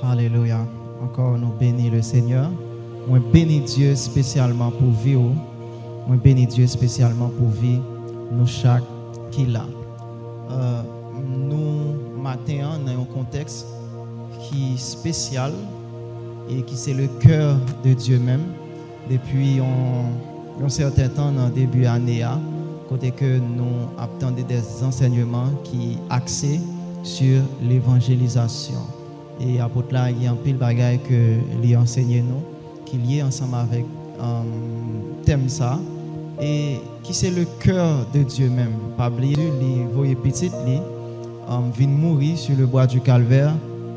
Alléluia. Encore nous bénis le Seigneur. Moi bénis Dieu spécialement pour vivre. Moi bénis Dieu spécialement pour vivre nous chaque qui là. Nous matin dans un contexte qui est spécial et qui c'est le cœur de Dieu même depuis un certain temps dans le début de l'année, côté que nous attendons des enseignements qui axés sur l'évangélisation. Et apôtre là, il y a un pile bagaille que lui enseigné nous, qui lié ensemble avec thème ça et qui c'est le cœur de Dieu même. Pas oublier les voyez petit li vient mourir sur le bois du calvaire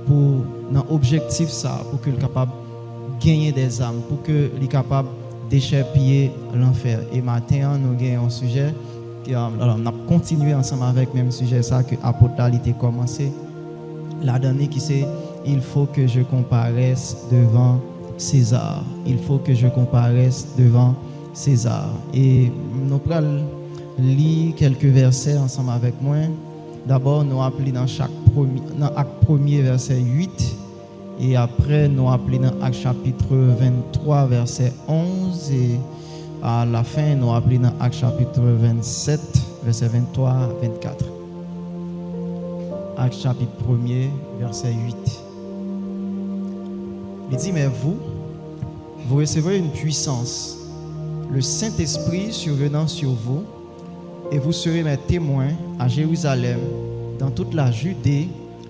pour dans objectif ça, pour qu'il capable gagner des âmes, pour que il capable d'échapper l'enfer. Et maintenant nous gagnons un sujet alors on a continué ensemble avec même sujet ça que apôtre là il était commencé la dernière qui c'est il faut que je comparaisse devant César. Il faut que je comparaisse devant César. Et nous allons lire quelques versets ensemble avec moi. D'abord, nous appelons dans acte premier verset 8. Et après, nous appelons dans acte chapitre 23 verset 11. Et à la fin, nous appelons dans acte chapitre 27 verset 23 à 24. Acte chapitre 1er verset 8. Il dit, mais vous recevrez une puissance, le Saint-Esprit survenant sur vous, et vous serez mes témoins à Jérusalem, dans toute la Judée,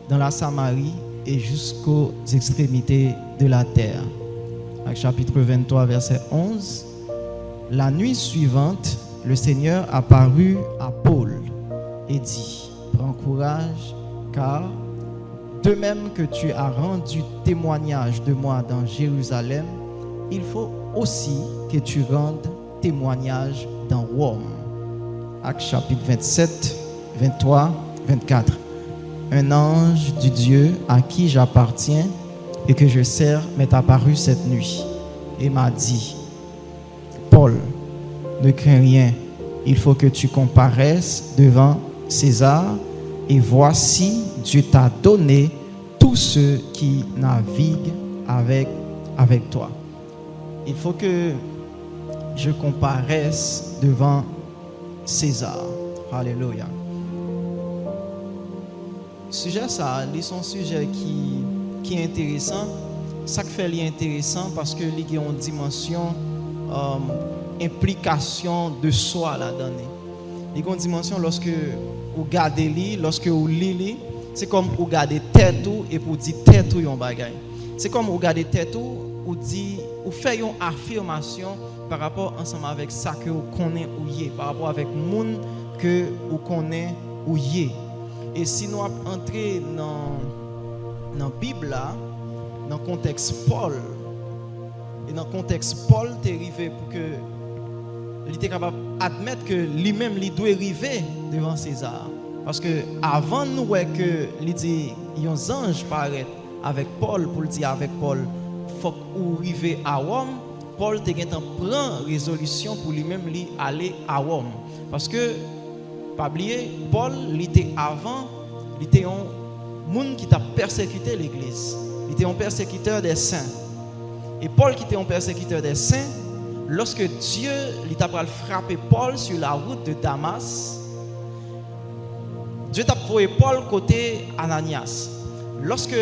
dans la Samarie et jusqu'aux extrémités de la terre. Acte chapitre 23, verset 11. La nuit suivante, le Seigneur apparut à Paul et dit, prends courage, car de même que tu as rendu témoignage de moi dans Jérusalem, il faut aussi que tu rendes témoignage dans Rome. Acte chapitre 27, 23, 24. Un ange du Dieu à qui j'appartiens et que je sers m'est apparu cette nuit et m'a dit, Paul, ne crains rien, il faut que tu comparaisses devant César et voici Dieu t'a donné tous ceux qui naviguent avec toi. Il faut que je comparaisse devant César. Alléluia. Sujet ça, c'est un sujet qui est intéressant. Ça fait intéressant parce que il y a une dimension implication de soi là-dedans. Il y a une dimension lorsque vous regardez, lorsque vous lisez, c'est comme vous regardez tête et pour dire tête ou un bagage. C'est comme vous regardez tête ou dit ou fait une affirmation par rapport ensemble avec ça que vous connaissez ou y est, par rapport avec monde que vous connaissez ou y est. Et si nous entrons dans la Bible là, dans le contexte Paul, et dans le contexte Paul, t'es arrivé pour que il était capable d'admettre que lui-même il doit arriver devant César. Parce que avant nous que il dit un ange paraît avec Paul pour dire avec Paul faut ou arriver à Rome, Paul prend résolution pour lui-même aller à Rome. Parce que pas oublier Paul il était avant, il était un monde qui t'a persécuté l'église. Il était un persécuteur des saints. Et Paul qui était un persécuteur des saints, lorsque Dieu t'a frappé Paul sur la route de Damas, Dieu t'a envoyé Paul côté Ananias. Lorsque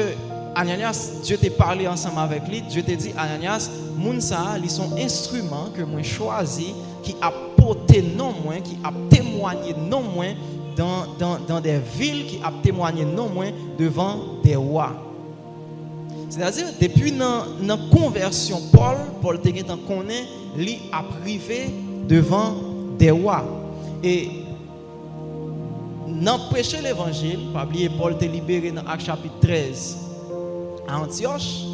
Ananias, Dieu t'a parlé ensemble avec lui, Dieu t'a dit, Ananias, Mounsa, ils sont instruments que moi choisi, qui a porté non moins, qui a témoigné non moins dans des villes, qui a témoigné non moins devant des rois. C'est-à-dire, depuis la conversion, Paul te connaît, lui a privé devant des rois. Et dans prêcher l'évangile, pas oublier Paul te libéré dans Acte chapitre 13 à Antioche.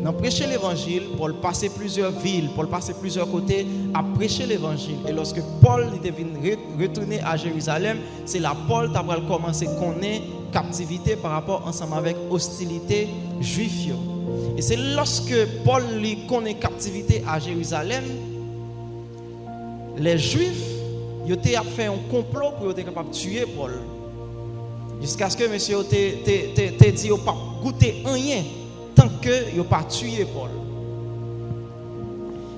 Dans prêcher l'évangile, Paul passait plusieurs villes, Paul passait plusieurs côtés à prêcher l'évangile. Et lorsque Paul est venu retourner à Jérusalem, c'est là Paul t'a commencé à connaître captivité par rapport ensemble avec hostilité juive. Et c'est lorsque Paul connaît captivité à Jérusalem, les Juifs ils ont fait un complot pour être capable de tuer Paul. Jusqu'à ce que monsieur te dit pas goûter rien tant que il pas tué Paul.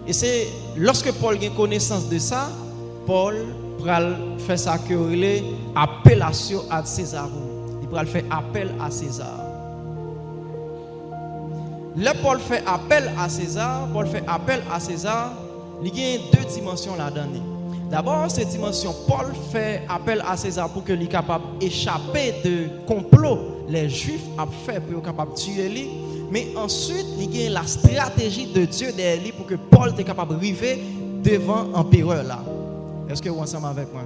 Et c'est lorsque Paul a connaissance de ça, Paul pral faire ça que relé appellation à César. Il pral faire appel à César. Là Paul fait appel à César, il y a deux dimensions là-dedans. D'abord, cette dimension, Paul fait appel à César pour que lui capable d'échapper de complot les Juifs ont fait pour être capable de tuer lui. Mais ensuite, il y a la stratégie de Dieu derrière lui pour que Paul soit capable d'arriver devant l'empereur là. Est-ce que vous êtes ensemble avec moi?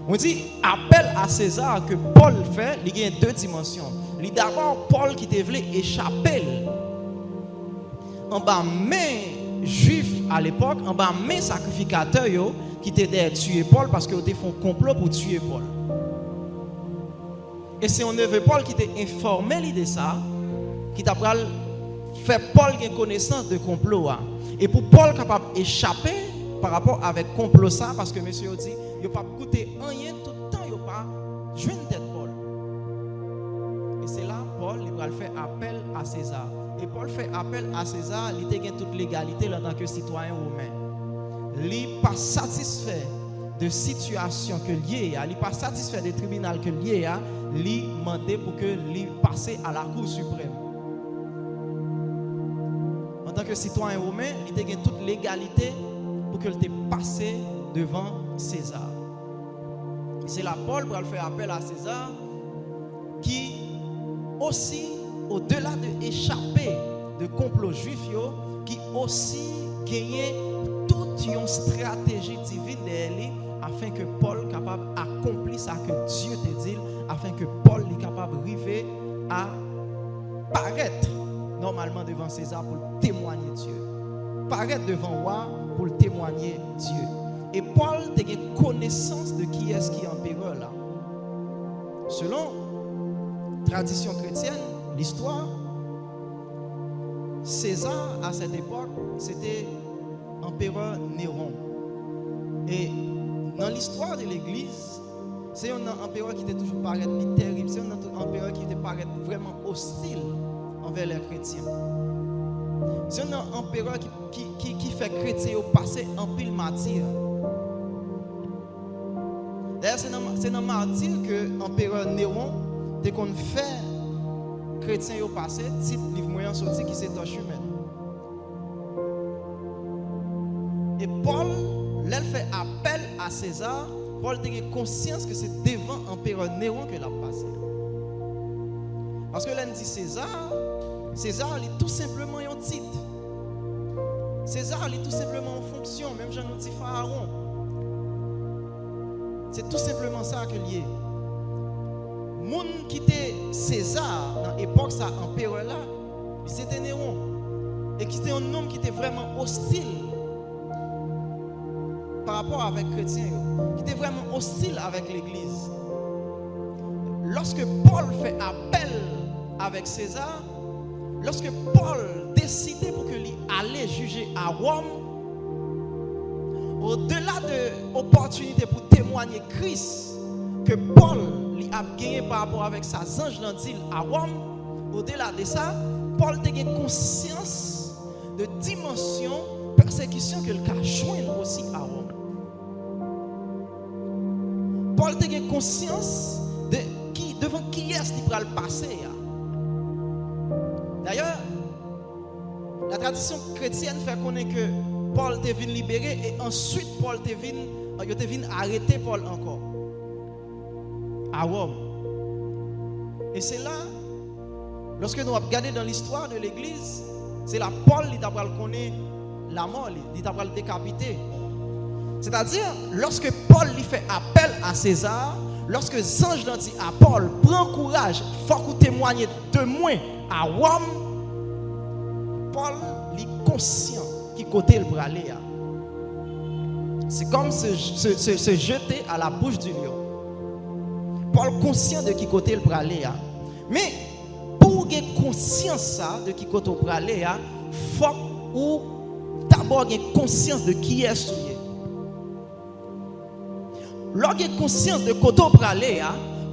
On dit appel à César que Paul fait, il y a deux dimensions. D'abord, Paul qui devait échapper en bas main juif à l'époque, en bas main sacrificateur qui était tuer Paul parce qu'ils ont fait un complot pour tuer Paul. Et c'est un neveu Paul qui t'a informé de ça, qui t'a fait Paul une connaissance de complot. Et pour Paul capable d'échapper par rapport avec complot ça, parce que monsieur dit, il n'a pas goûté rien tout le temps, il n'a pas joué une tête Paul. Et c'est là Paul il va faire appel à César. Et Paul fait appel à César, il a toute légalité en tant que citoyen romain. Il n'est pas satisfait de situation que lié, il n'est pas satisfait du tribunal que lié, il demande pour que il passe à la Cour suprême. En tant que citoyen romain, il a toute légalité pour que il passe devant César. C'est là Paul pour faire appel à César qui aussi au-delà de échapper de complot juif qui aussi gagnait toute une stratégie divine derrière afin que Paul capable d'accomplir ça que Dieu te dit, afin que Paul est capable d'arriver à paraître normalement devant César pour témoigner Dieu. Paraître devant roi pour témoigner Dieu. Et Paul a une connaissance de qui est-ce qui est empereur là. Selon tradition chrétienne, l'histoire, César à cette époque, c'était empereur Néron. Et dans l'histoire de l'Église, c'est un empereur qui était toujours paraître terrible, c'est un empereur qui était paraître vraiment hostile envers les chrétiens. C'est un empereur qui fait chrétiens passer en pile martyr. D'ailleurs, c'est dans martyr que l'empereur Néron dès qu'on fait chrétiens au passé, titre livre moyen sorti qui c'est torche humaine. Et Paul, là, fait appel à César. Paul a conscience que c'est devant l'empereur Néron que l'a passé. Parce que là, dit César, il est tout simplement un titre. César, il est tout simplement en fonction, même j'en ai dit Pharaon. C'est tout simplement ça que lié. Moun qui était César dans l'époque ça empereur là, c'était Néron. Et qui était un homme qui était vraiment hostile par rapport avec les chrétiens, qui était vraiment hostile avec l'église. Lorsque Paul fait appel avec César, lorsque Paul décidait pour que lui allait juger à Rome, au-delà de l'opportunité pour témoigner Christ que Paul a gagné par rapport avec sa ange d'Andil à Rome, au-delà de ça, Paul a gagné conscience de dimension persécution que le cas joindre aussi à Rome. Paul a gagné conscience de devant qui est-ce qui va le passer. D'ailleurs, la tradition chrétienne fait connaître que Paul est venu libérer et ensuite Paul est venu arrêter Paul encore à Rome. Et c'est là, lorsque nous regardons dans l'histoire de l'église, c'est là Paul qui connaît la mort, il t'a décapité. C'est-à-dire, lorsque Paul lui fait appel à César, lorsque Ange dit à Paul, prends courage, il faut que tu témoignes de moi à Rome, Paul est conscient qui côté le bras. C'est comme se jeter à la bouche du lion. Paul conscient de qui côté le bras. Mais pour avoir conscience de qui côté le bras, il faut d'abord avoir conscience de qui est ce. Lorsque conscience de côté le bras,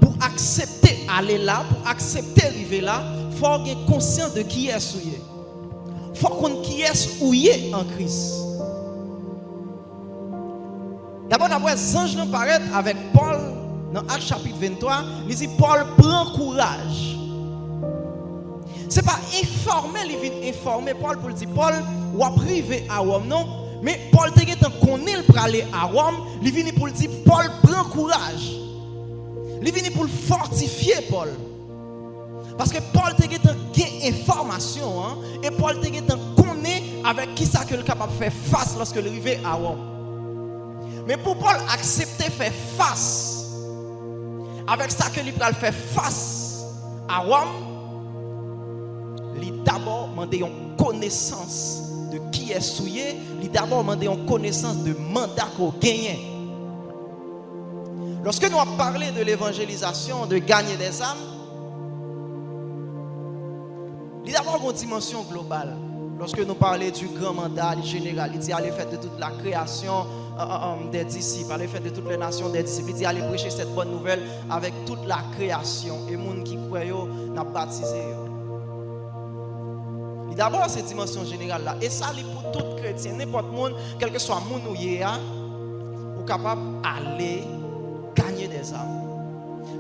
pour accepter aller là, pour accepter arriver là, il faut avoir conscience de qui est souillé. Faut qu'on qui est ouillé en Christ. D'abord, les anges nous paraissent avec Paul dans Actes chapitre 23. Il dit Paul prend courage. Ce n'est pas informé, il vient informer Paul pour dire Paul, ou arriver à Rome, non. Mais Paul te dit qu'on est pour aller à Rome, il vient pour dire Paul prend courage. Il vient pour fortifier Paul. Parce que Paul te dit qu'il information, hein, et Paul te dit qu'on est avec qui ça que le capable de faire face lorsque il arrive à Rome. Mais pour Paul accepter faire face avec ça que il va faire face à Rome, il d'abord demandé une connaissance de qui est souillé, il d'abord demandé une connaissance de mandat qu'on gagne. Lorsque nous avons parlé de l'évangélisation, de gagner des âmes, il y a d'abord une dimension globale. Lorsque nous parlons du grand mandat, du général, il dit aller faire de toute la création des disciples, aller faire de toutes les nations des disciples, il dit aller prêcher cette bonne nouvelle avec toute la création et les gens qui croient, n'a baptisé. D'abord, cette dimension générale là, et ça, c'est pour tout chrétien, n'importe monde, quel que soit le monde où il est, ou capable d'aller gagner des âmes.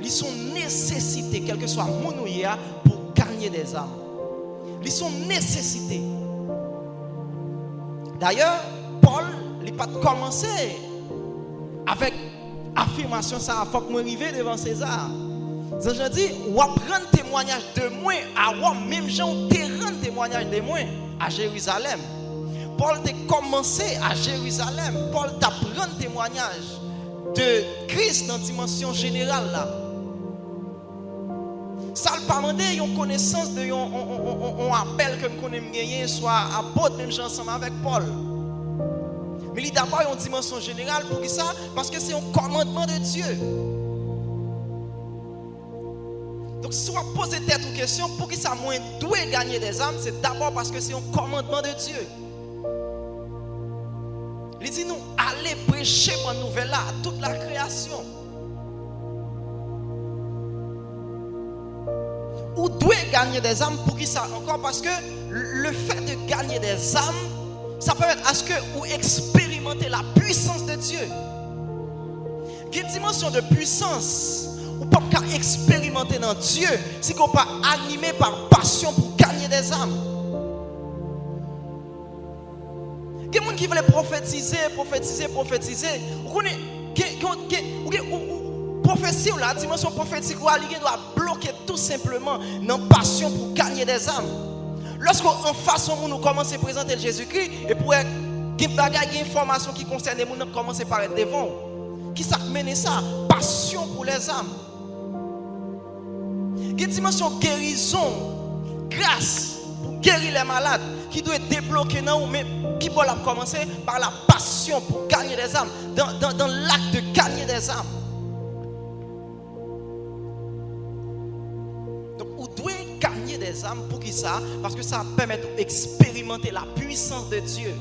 Ils sont nécessités, quel que soit le monde où il est, pour gagner des âmes. Ils sont nécessités. D'ailleurs, Paul, il n'a pas commencé avec l'affirmation ça, il faut que je arrive devant César. Je dis, on va prendre témoignage de moi à Rome, même gens ont rendu témoignage de moi à Jérusalem. Paul a commencé à Jérusalem. Paul t'a pris témoignage de Christ dans la dimension générale là. Ça ne pas demander une connaissance de on appelle que nous connaissons gagner soit apôtre même gens ensemble avec Paul. Mais il d'abord une dimension générale pour ça parce que c'est un commandement de Dieu. Donc si on pose tête aux questions pour qui ça moins doit gagner des âmes, c'est d'abord parce que c'est un commandement de Dieu. Il dit nous allez prêcher bonne nouvelle là à toute la création. Ou doit gagner des âmes pour qui ça encore parce que le fait de gagner des âmes ça permet à ce que vous expérimentez la puissance de Dieu. Il y a une dimension de puissance ou pas qu'à expérimenter dans Dieu si qu'on pas animé par passion pour gagner des âmes. Il y a des gens qui veulent prophétiser. Vous connaissez prophétie ou la dimension prophétique doit bloquer tout simplement dans passion pour gagner des âmes. Lorsqu'en façon nous commençons à présenter Jésus-Christ et pour qu'il y ait des informations qui concernent les gens, nous commençons à paraître devant. Qui ça mène ça? Passion pour les âmes. Il y a une dimension guérison, grâce pour guérir les malades qui doit être débloquée dans nous, mais qui doit commencer par la passion pour gagner des âmes, dans l'acte de gagner des âmes. Donc, on doit gagner des âmes pour qui ça? Parce que ça permet d'expérimenter la puissance de Dieu.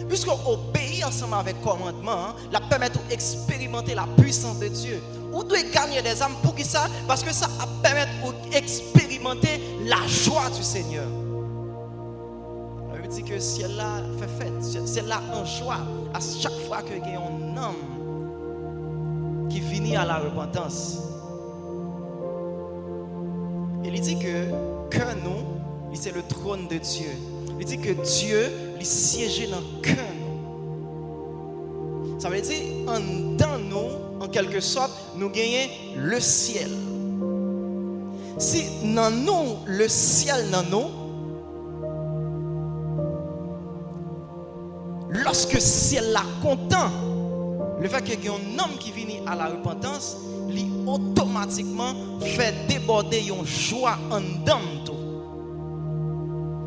Puisqu'on obéit ensemble avec le commandement, la permet d'expérimenter la puissance de Dieu. On doit gagner des âmes pour qui ça? Parce que ça permet d'expérimenter la joie du Seigneur. On veut dire que si elle a fait fête, si elle a en joie à chaque fois qu'il y a un homme qui finit à la repentance. Il dit que nous, c'est le trône de Dieu. Il dit que Dieu, il siège dans le cœur. Ça veut dire, dans nous, en quelque sorte, nous gagnons le ciel. Si dans nous, le ciel dans nous, lorsque le ciel est content, le fait qu'il y ait un homme qui vient à la repentance, lui automatiquement fait déborder une joie en dedans tout.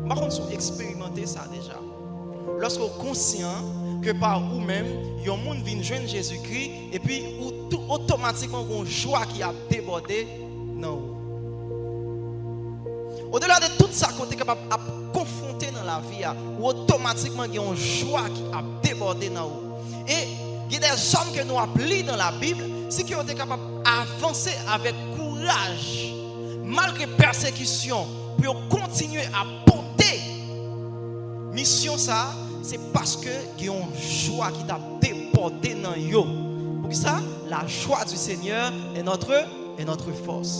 Par contre, vous expérimentez ça déjà. Lorsque vous êtes conscient que par vous-même, il y a un monde qui vient joindre Jésus-Christ et puis automatiquement une joie qui a débordé, non. Au-delà de tout ça qu'on est capable de confronter dans la vie, automatiquement il y a une joie qui a débordé dans vous. Et il y a des hommes que nous appelons dans la Bible, si qui ont été capables d'avancer avec courage, malgré persécution, pour continuer à porter mission ça, c'est parce que il y a une joie qui t'a déporté dans yo. Pour ça, la joie du Seigneur est notre force.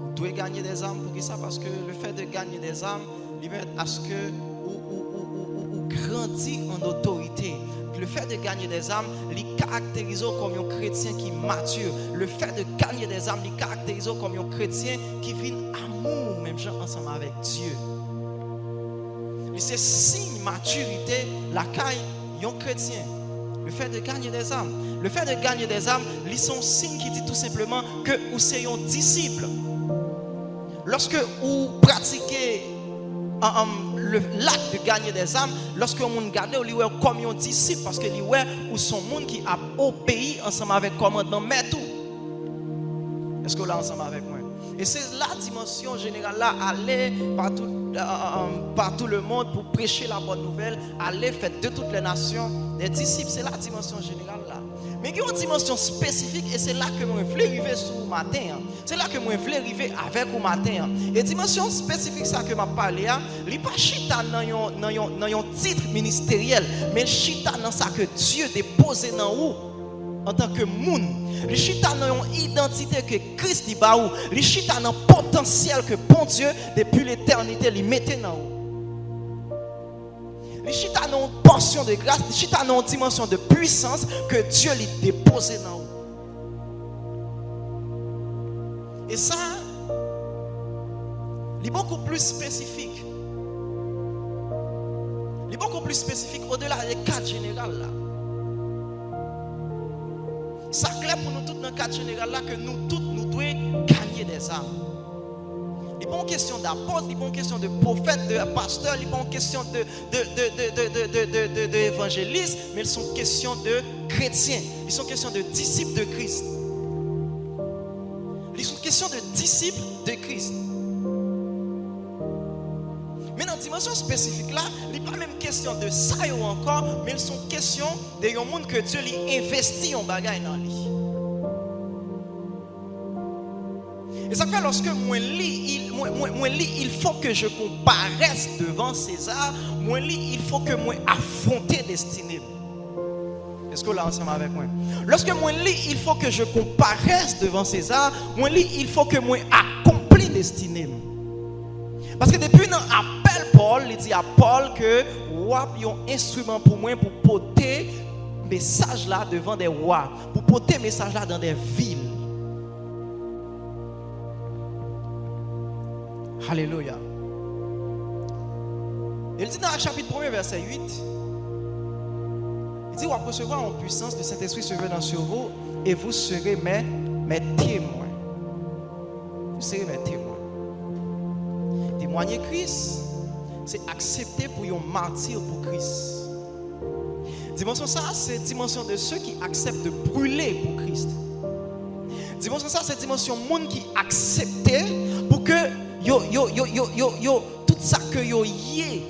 Vous devez gagner des âmes pour ça, parce que le fait de gagner des âmes, il va à ce que vous grandissez en autorité. Le fait de gagner des âmes, il caractérise comme un chrétien qui mature. Le fait de gagner des âmes, il caractérise comme un chrétien qui vit amour, même gens ensemble avec Dieu. Et c'est signe maturité la caille un chrétien. Le fait de gagner des âmes. Le fait de gagner des âmes, ils sont signes qui dit tout simplement que vous êtes un disciple. Lorsque vous pratiquez l'acte de gagner des âmes, lorsque vous regardez, vous êtes comme un disciple, parce que vous sont monde qui a obéi ensemble avec le commandement, mais tout. Est-ce que vous êtes ensemble avec moi? Et c'est la dimension générale là, aller par tout le monde pour prêcher la bonne nouvelle, aller faire de toutes les nations des disciples. C'est la dimension générale là. Mais il y a une dimension spécifique et c'est là que moi je voulais arriver sur le matin. C'est là que moi je voulais arriver avec le matin. Et dimension spécifique ça que m'a parlé, il n'est pas chita dans un titre ministériel, mais chita dans ça que Dieu déposé dans vous en tant que monde. Les chita dans une identité que Christ dit ba ou, les chita dans potentiel que bon Dieu depuis l'éternité lui mettait dans vous. Les chita dans une portion de grâce, les chita dans une dimension de puissance que Dieu lui déposé dans vous. Et ça, il est beaucoup plus spécifique. Il est beaucoup plus spécifique au-delà des cadres généraux là. Ça clair pour nous tous dans le cadre général là que nous tous nous devons gagner des âmes. Il n'est pas une question d'apôtre, il n'est pas une question de prophète, de pasteur, il n'est pas une question d'évangéliste, mais ils sont questions de chrétiens, ils sont questions de disciples de Christ. Ils sont questions de disciples de Christ. Mais dans la dimension spécifique là, il n'est pas même question de ça ou encore, mais ils sont questions de un monde que Dieu lui investit en bagaille dans lui. Et ça fait lorsque moi lis, il faut que je comparaisse devant César, moi lis, il faut que moi affronter destinée. Est-ce que là ensemble avec moi? Lorsque moi lis, il faut que je comparaisse devant César, moi lis, il faut que moi accomplis destinée. Parce que depuis dans appel Paul, il dit à Paul que roi est un instrument pour moi pour porter message là devant des rois, pour porter message là dans des villes. Alléluia. Il dit dans le chapitre 1 verset 8, il dit vous recevrez en puissance le Saint-Esprit survenant sur vous et vous serez mes témoins. Vous serez mes témoins. Témoigner Christ, c'est accepter pour un martyr pour Christ. Dimension ça, c'est dimension de ceux qui acceptent de brûler pour Christ. Dimension ça, c'est dimension monde qui accepte pour que yo tout ça que yo yé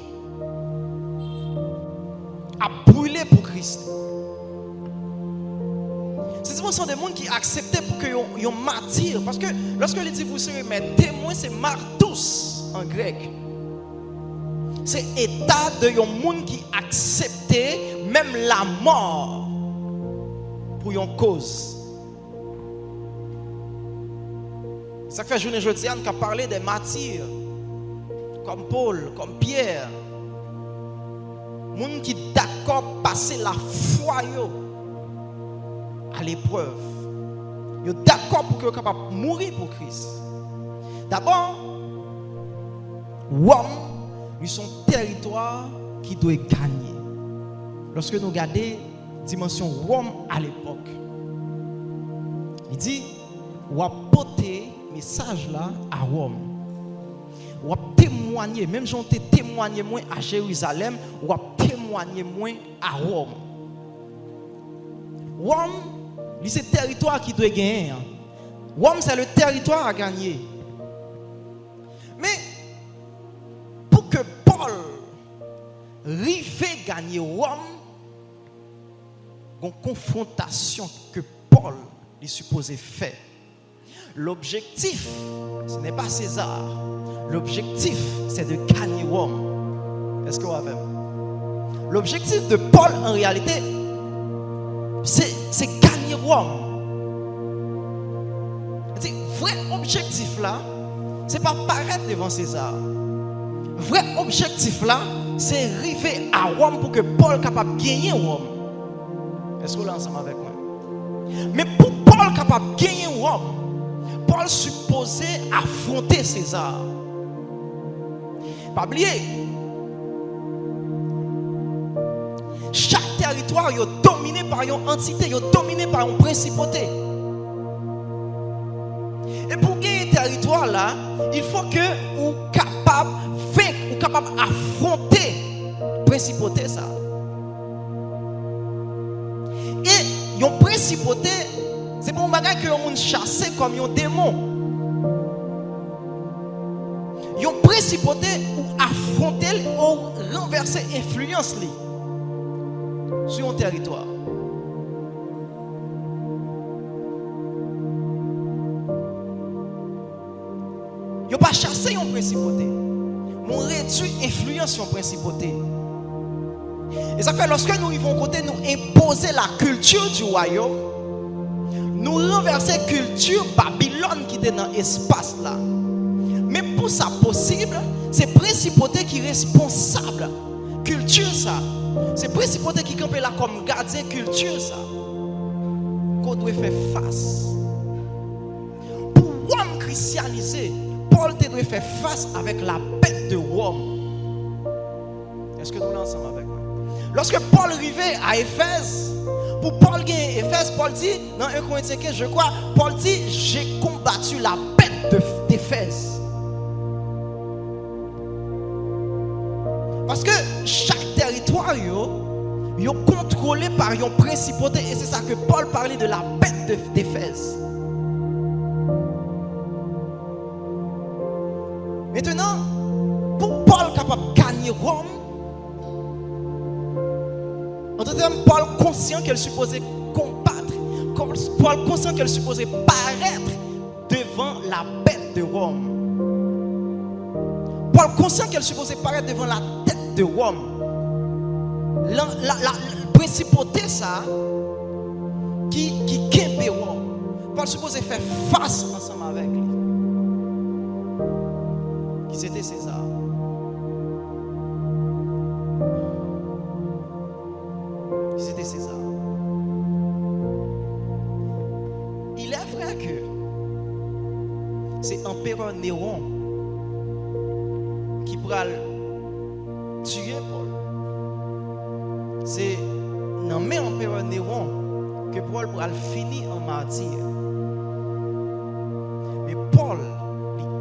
à brûler pour Christ. C'est dimension de monde qui accepte pour que yo martyr, parce que lorsque il dit vous serez mes témoins, c'est martous en grec. C'est état de un monde qui accepte même la mort pour une cause. Ça fait journée jeudi on a parlé des martyrs comme Paul, comme Pierre. Monde qui d'accord passer la foi yo à l'épreuve. Yo d'accord pour que yo capable mourir pour Christ. D'abord, Rome, ils sont territoire qui doit gagner. Lorsque nous regardons la dimension Rome à l'époque, il dit, ou à porter message là à Rome. Ou à témoigner, même si on te témoigné moins à Jérusalem, ou à témoigner moins à Rome. Rome, c'est le territoire qui doit gagner. Rome, c'est le territoire à gagner. Mais pour que Paul arrive à gagner Rome, il y a une confrontation que Paul est supposé faire L'objectif, ce n'est pas César. L'objectif, c'est de gagner Rome. Est-ce que vous avez? L'objectif de Paul, en réalité, c'est gagner Rome. Le vrai objectif là, c'est pas paraître devant César. Le vrai objectif là, c'est arriver à Rome pour que Paul soit capable de gagner Rome. Est-ce que vous êtes ensemble avec moi? Mais pour Paul capable de gagner Rome, Paul supposé affronter César. Pas oublier, chaque territoire est dominé par une entité, est dominé par une principauté. Et pour gagner territoire là, il faut que vous capable vaincre, vous capable affronter principauté ça. Et une principauté, c'est pour un bagage que on chasse comme un démon. Une principauté ou affronter ou renverser influence sur un territoire. Yo pas chasser une principauté. On réduit influence sur une principauté. Et ça fait lorsque nous arrivons côté nous imposer la culture du royaume, nous renverser la culture Babylone qui était dans l'espace là. Mais pour ça possible, c'est principauté qui est responsable. Culture ça. C'est principauté qui campe là comme gardien culture ça. Qu'on doit faire face. Pour l'homme christianisé, Paul doit faire face avec la bête de Rome. Est-ce que nous sommes ensemble avec moi? Lorsque Paul arrivait à Éphèse, pour Paul gagner Éphèse, Paul dit, dans 1 Corinthiens 15, je crois, Paul dit, j'ai combattu la bête d'Éphèse. Parce que chaque territoire est contrôlé par une principauté, et c'est ça que Paul parlait de la bête d'Éphèse. Maintenant, pour Paul capable de gagner Rome, en tout cas, Paul conscient qu'elle supposait combattre, Paul conscient qu'elle supposait paraître devant la bête de Rome. Paul conscient qu'elle supposait paraître devant la tête de Rome. La principauté ça qui kembe Rome. Paul supposait faire face ensemble avec lui. Qui c'était César. C'était César. Il est vrai que c'est l'empereur Néron qui pourra tuer Paul. C'est dans l'empereur Néron que Paul pourra finir en martyr. Mais Paul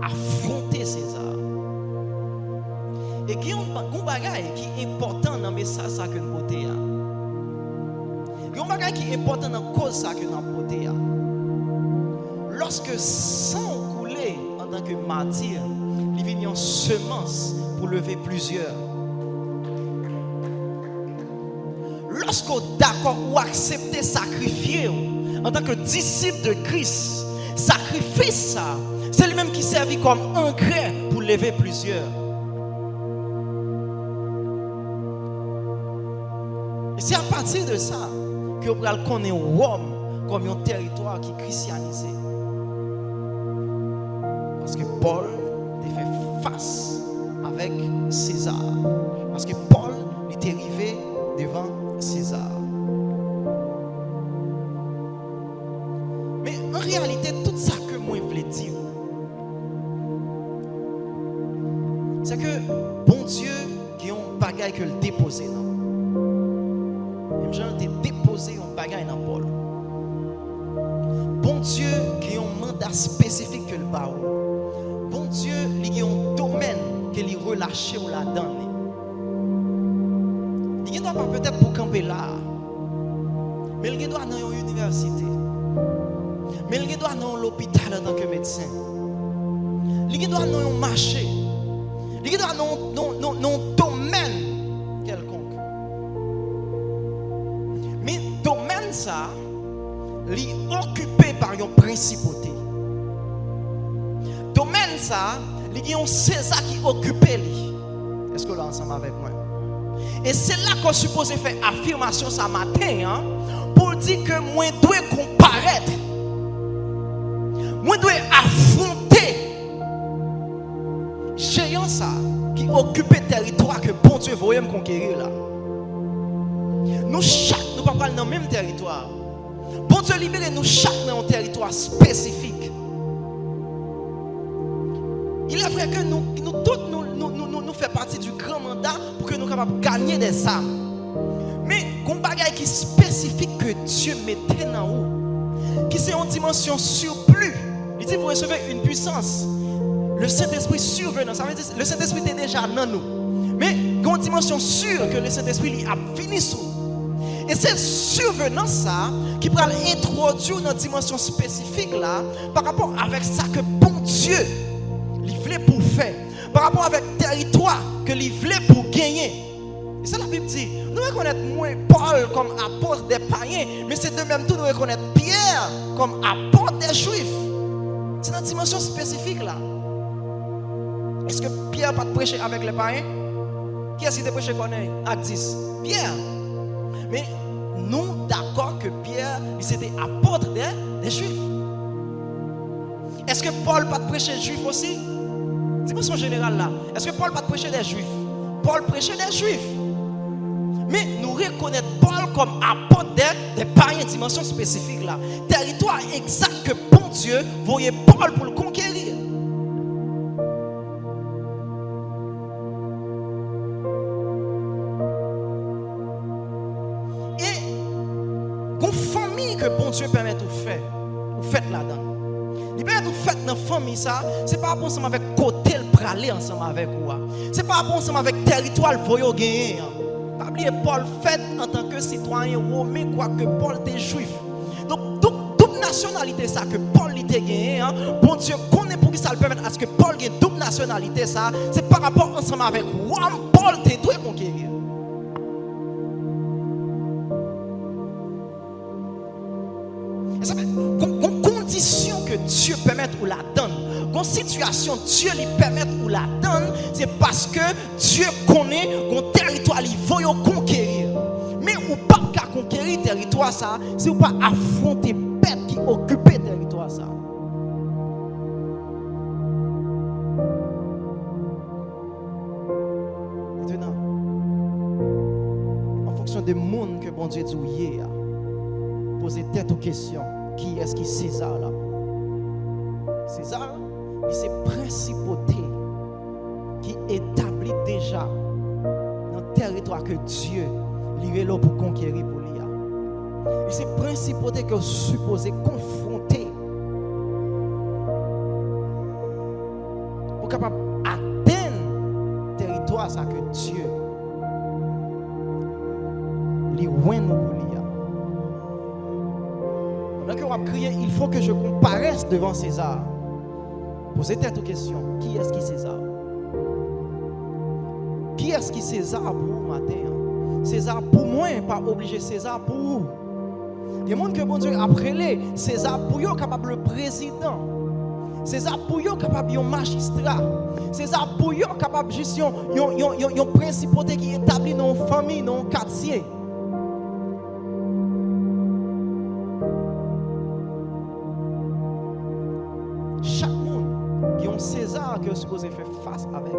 a affronté César. Et il y a un bagage qui est important dans le message que nous portons. Il y a un bagage qui est important dans la cause que nous portons. Lorsque sang coulé en tant que martyr, il vient en semence pour lever plusieurs. Lorsque vous êtes d'accord ou acceptez sacrifier en tant que disciple de Christ, sacrifice ça, c'est lui-même qui servit comme engrais pour lever plusieurs. Et c'est à partir de ça que vous allez connaître Rome comme un territoire qui est christianisé. Parce que Paul a fait face avec César. Parce que Paul était arrivé devant César. Mais en réalité, tout ça que moi je voulais dire, c'est que bon Dieu qui a un bagage que le déposer non. Même Jean a déposé un bagage dans Paul. Bon Dieu qui a un mandat spécifique que le parole. Bon Dieu il a un domaine qu'il a relâché ou la donne. Il ne doit pas peut-être pour camper là. Mais il doit dans une université. Mais il doit dans l'hôpital en tant que médecin. Il doit dans un marché. Il doit dans un domaine quelconque. Mais domaine ça, il est occupé par une principauté. domaine ça, il y a un César qui occupe lui. Est-ce que là ensemble avec moi? Et c'est là qu'on suppose faire affirmation ce matin, hein, pour dire que moi dois comparaître. Moi dois affronter géant ça qui occupe le territoire que bon Dieu voulait me conquérir là. Nous chaque nous pas parler dans le même territoire. Bon Dieu libère nous chaque dans un territoire spécifique. Il est vrai que nous tous nous fait partie du grand mandat pour que nous soyons capables de gagner des âmes. Mais il y a un bagage qui est spécifique que Dieu mettait dans nous, qui c'est une dimension surplus. Il dit vous recevez une puissance. Le Saint-Esprit survenant, ça veut dire le Saint-Esprit est déjà dans nous. Mais il y a une dimension sûre que le Saint-Esprit a fini sur nous. Et c'est survenant ça qui va introduire une dimension spécifique là par rapport avec ça que bon Dieu il voulait pour faire, par rapport avec le territoire que il voulait pour gagner. Et ça la Bible dit, nous reconnaissons moins Paul comme apôtre des païens, mais c'est de même tout nous reconnaître Pierre comme apôtre des Juifs. C'est une dimension spécifique là. Est-ce que Pierre pas prêcher avec les païens? Qui est-ce qui te prêché qu'on est? Acte 10. Pierre. Mais nous d'accord que Pierre c'était apôtre des Juifs. Est-ce que Paul pas prêcher Juifs aussi? Dimension générale là. Est-ce que Paul pas prêcher des Juifs? Paul prêchait des Juifs. Mais nous reconnaissons Paul comme apôtre des païens, dimension spécifique là. Territoire exact que bon Dieu voyait Paul pour le conquérir. Et une famille que bon Dieu permet de faire, vous faites là-dedans. Il permet de faire dans la famille ça, c'est pas bon ensemble avec côté le praler ensemble avec vous. C'est pas bon ensemble avec territoire le voyo gagner. Pas oublier Paul fait en tant que citoyen romain quoique Paul était juif. Donc double nationalité ça que Paul était gagné, bon Dieu connaît pour qui ça le permet à ce que Paul gagne double nationalité ça, c'est par rapport ensemble avec Rome Paul était doit conquérir. Et ça fait une condition que Dieu permette ou la donne. Une situation Dieu lui permette ou la donne, c'est parce que Dieu connaît un territoire il veut conquérir. Mais ou pas qu'à conquérir territoire ça, c'est ou pas affronter bête qui occupe territoire ça. Maintenant, en fonction des mondes que bon Dieu dit hier, poser tête aux questions. Qui est-ce qui César là? César, c'est principauté qui établit déjà dans le territoire que Dieu lui est là pour conquérir pour lui. Et c'est principauté que supposé confronter pour capable atteindre le territoire ça que Dieu lui oint pour lui. Donc on va crier, il faut que je comparaisse devant César. Posez tête aux questions. Qui est-ce qui César? Qui est-ce qui César pour vous matin? César pour moi, pas obligé César pour vous. Il y a des gens que bon Dieu après les César pour eux capable le président. César pour eux capable un magistrat. César pour eux capable gestion une principauté qui établit dans une famille, dans un quartier. César que vous supposez faire face avec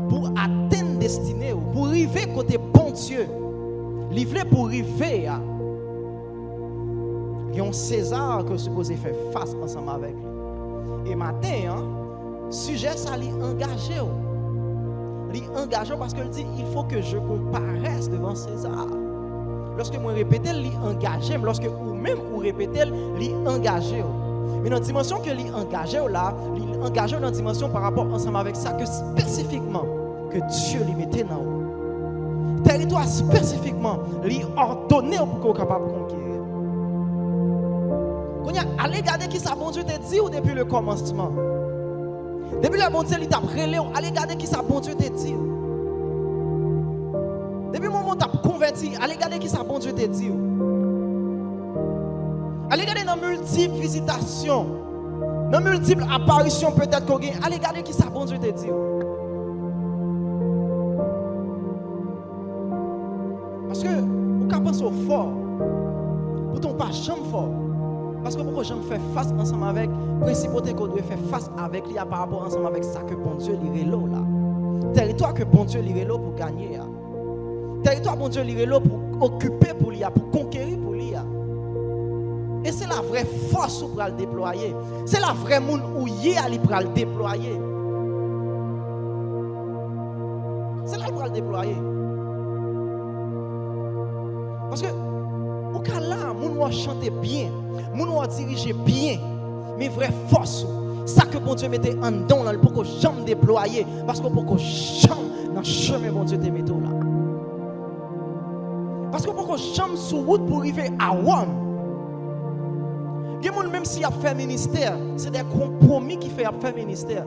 pour atteindre destinée pour arriver côté bon Dieu livré pour arriver il y a un César que vous supposez faire face ensemble avec lui. Et matin sujet ça lui engagé parce qu'il dit il faut que je comparaisse devant César. Lorsque moi répéter lui engagé, lorsque ou même ou répéter lui engagé. Mais dans la dimension que lui engagé là, lui engagé dans la dimension par rapport ensemble avec ça que spécifiquement que Dieu lui mettait dans le territoire spécifiquement lui ordonné pour qu'on soit capable de conquérir. Quand y a allez regarder qui ça bon Dieu t'a dit ou depuis le commencement. Depuis le bon Dieu il t'a prélé, allez regarder qui ça bon Dieu t'a dit. Depuis le moment où tu as converti, allez regarder qui ça bon Dieu t'a dit. Allez regarder dans multiples visitations. Dans multiples apparitions, peut-être qu'on gagne. Allez, regardez qui ça, bon Dieu te dit. Parce que, vous ne pensez au fort. Pourtant, pas jamais fort. Parce que pourquoi jamais faire face ensemble avec la principauté qu'on doit faire face avec lui par rapport ensemble avec ça que bon Dieu lui là. Territoire que bon Dieu lui pour gagner. Territoire bon Dieu lui pour occuper pour lui, pour conquérir pour lui. Et c'est la vraie force pour le déployer. C'est la vraie monde où il a pour le déployer. C'est là pour le déployer. Parce que au cas là, moun va chanter bien, moun va diriger bien, mais vraie force, ça que bon Dieu mettait en don là, pour que jamais déployer, parce que pour que jamais dans chemin bon Dieu te mette là. Parce que pour que jamais sur route pour arriver à Rome. Même si il a fait ministère, c'est des compromis qui fait faire ministère.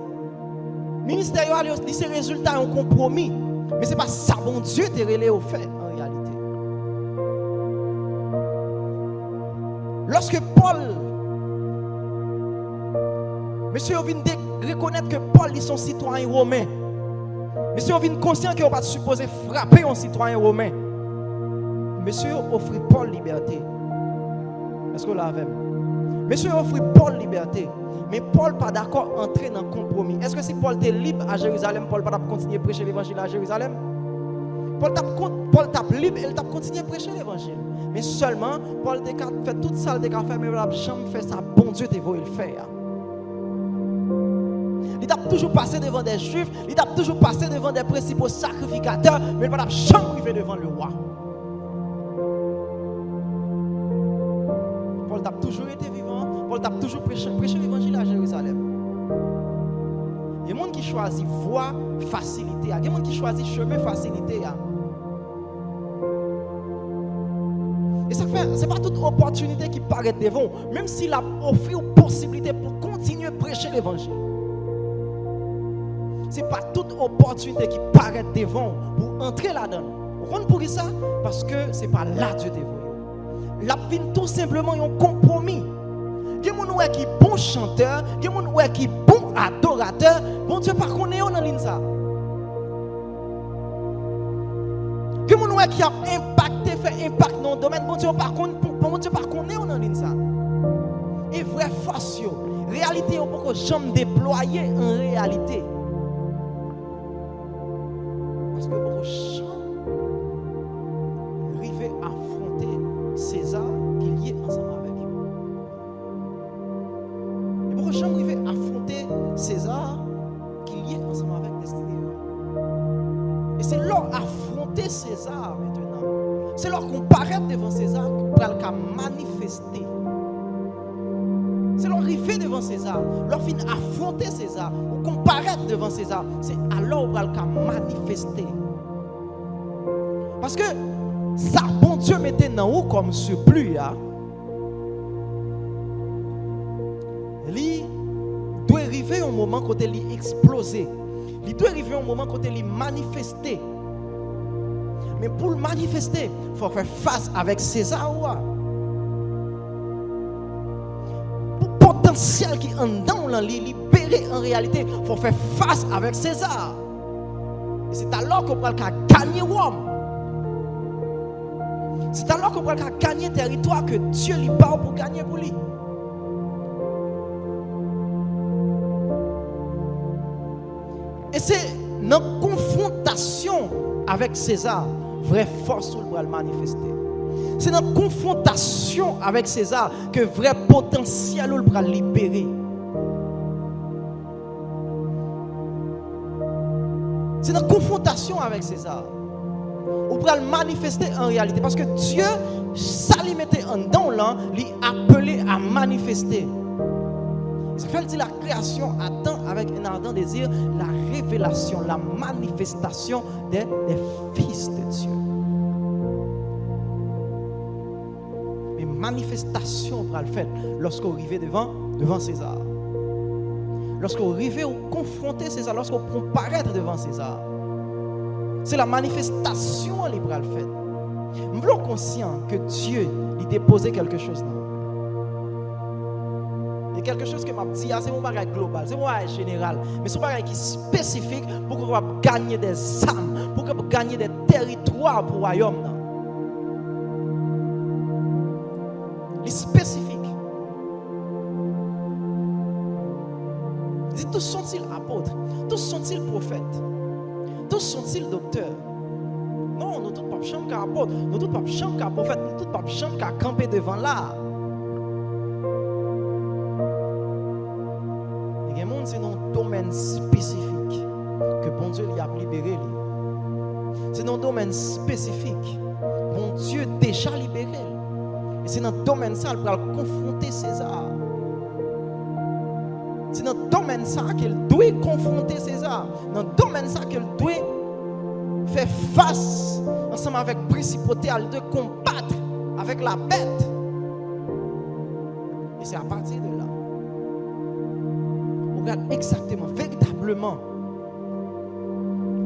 Ministère, c'est le résultat d'un compromis. Mais ce n'est pas ça, bon Dieu, te relé au fait en réalité. Lorsque Paul, monsieur vient de reconnaître que Paul est son citoyen romain, monsieur vient conscient qu'il n'est pas supposé frapper un citoyen romain, monsieur offre Paul liberté. Est-ce que vous l'avez? Monsieur offre Paul liberté, mais Paul pas d'accord entrer dans le compromis. Est-ce que si Paul était libre à Jérusalem, Paul pas continuer à prêcher l'évangile à Jérusalem? Paul tape libre et il tape continuer à prêcher l'évangile. Mais seulement, Paul a fait tout ça, il a fait, mais il n'a jamais fait ça. Bon Dieu te voulu le faire. Il a toujours passé devant des juifs, il a toujours passé devant des principaux sacrificateurs, mais il n'a jamais arrivé devant le roi. Paul a toujours été vivant, Paul a toujours prêché l'évangile à Jérusalem. Il y a des gens qui choisissent voie facilité, il y a des gens qui choisissent chemin facilité. Et ça fait, c'est pas toute opportunité qui paraît devant, même s'il a offert une possibilité pour continuer à prêcher l'évangile. C'est pas toute opportunité qui paraît devant pour entrer là-dedans. Vous comprenez pour ça? Parce que c'est pas là Dieu dévoile. La vie tout simplement un compromis. Il y a des gens qui sont bons chanteurs, il y a des gens qui sont bons adorateurs. Bon Dieu, par contre, on est dans l'île ça. Il y a des gens qui ont impacté, fait impact dans le domaine. Bon Dieu, par contre, on est dans l'île ça. Et vraie force, réalité, on peut jamais déployer en réalité. Parce que pour jamais arriver à affronter César qui est ensemble avec eux. Et pour jamais arriver à affronter César qui est ensemble avec Destinée. Et c'est leur affronter César maintenant. C'est leur comparaître devant César pour le manifester. C'est leur arriver devant César, leur fin affronter César, ou comparaître devant César. C'est alors qu'on va le manifester. Parce que ça, bon Dieu mettait dans haut comme surplus. Il doit arriver un moment quand il est explosé. Il doit arriver un moment quand il est manifesté. Mais pour le manifester, il faut faire face avec César. Potentiel qui en dedans libéré en réalité, il faut faire face avec César. Et c'est alors qu'on va gagner Rome. C'est alors qu'on va gagner territoire que Dieu lui parle pour gagner pour lui. Et c'est notre confrontation avec César, vraie force pour le manifester. C'est notre confrontation avec César que vrai potentiel nous va libérer. C'est notre confrontation avec César. On va le manifester en réalité. Parce que Dieu, ça lui mettait en don là, lui appelé à manifester. Ça fait dire la création attend avec un ardent désir la révélation, la manifestation des fils de Dieu. Manifestation pour le faire lorsqu'on arrive devant César. Lorsqu'on arrive ou confronter César, lorsqu'on comparaître devant César. C'est la manifestation qui va le faire. Nous sommes conscients que Dieu lui déposait quelque chose là. Et quelque chose que m'a dit, c'est un bagage global, c'est un bagage général, mais c'est un bagage qui est spécifique pour qu'on puisse gagner des âmes, pour qu'on puisse gagner des territoires pour le royaume. C'est spécifique. Tous sont-ils apôtres, tous sont-ils prophètes, tous sont-ils docteurs? Non, nous tous pas chambre qu'à apôtre, nous tous pas chambre qu'à prophète, nous tous pas chambre qu'à camper devant là. Il y a des gens, c'est un domaine spécifique que bon Dieu lui a libéré. C'est un domaine spécifique. Bon Dieu déjà libéré. Et c'est dans le domaine ça qu'il va confronter César. C'est dans le domaine ça qu'il doit confronter César. Dans le domaine ça qu'il doit faire face ensemble avec la principauté, elle doit combattre avec la bête. Et c'est à partir de là, on regarde exactement, véritablement,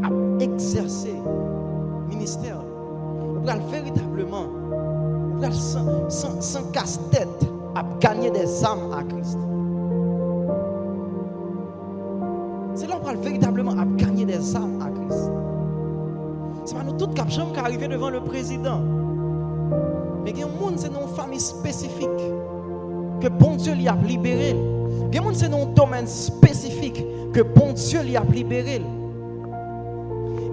à exercer le ministère. On regarde véritablement, on regarde sans casse-tête, à gagner des âmes à Christ. C'est là où on parle véritablement à gagner des âmes à Christ. Ce n'est pas nous tous qui arrivons devant le président. Mais il y a des gens, c'est une famille spécifique que bon Dieu lui a libéré. Il y a des gens, c'est un domaine spécifique que bon Dieu lui a libéré.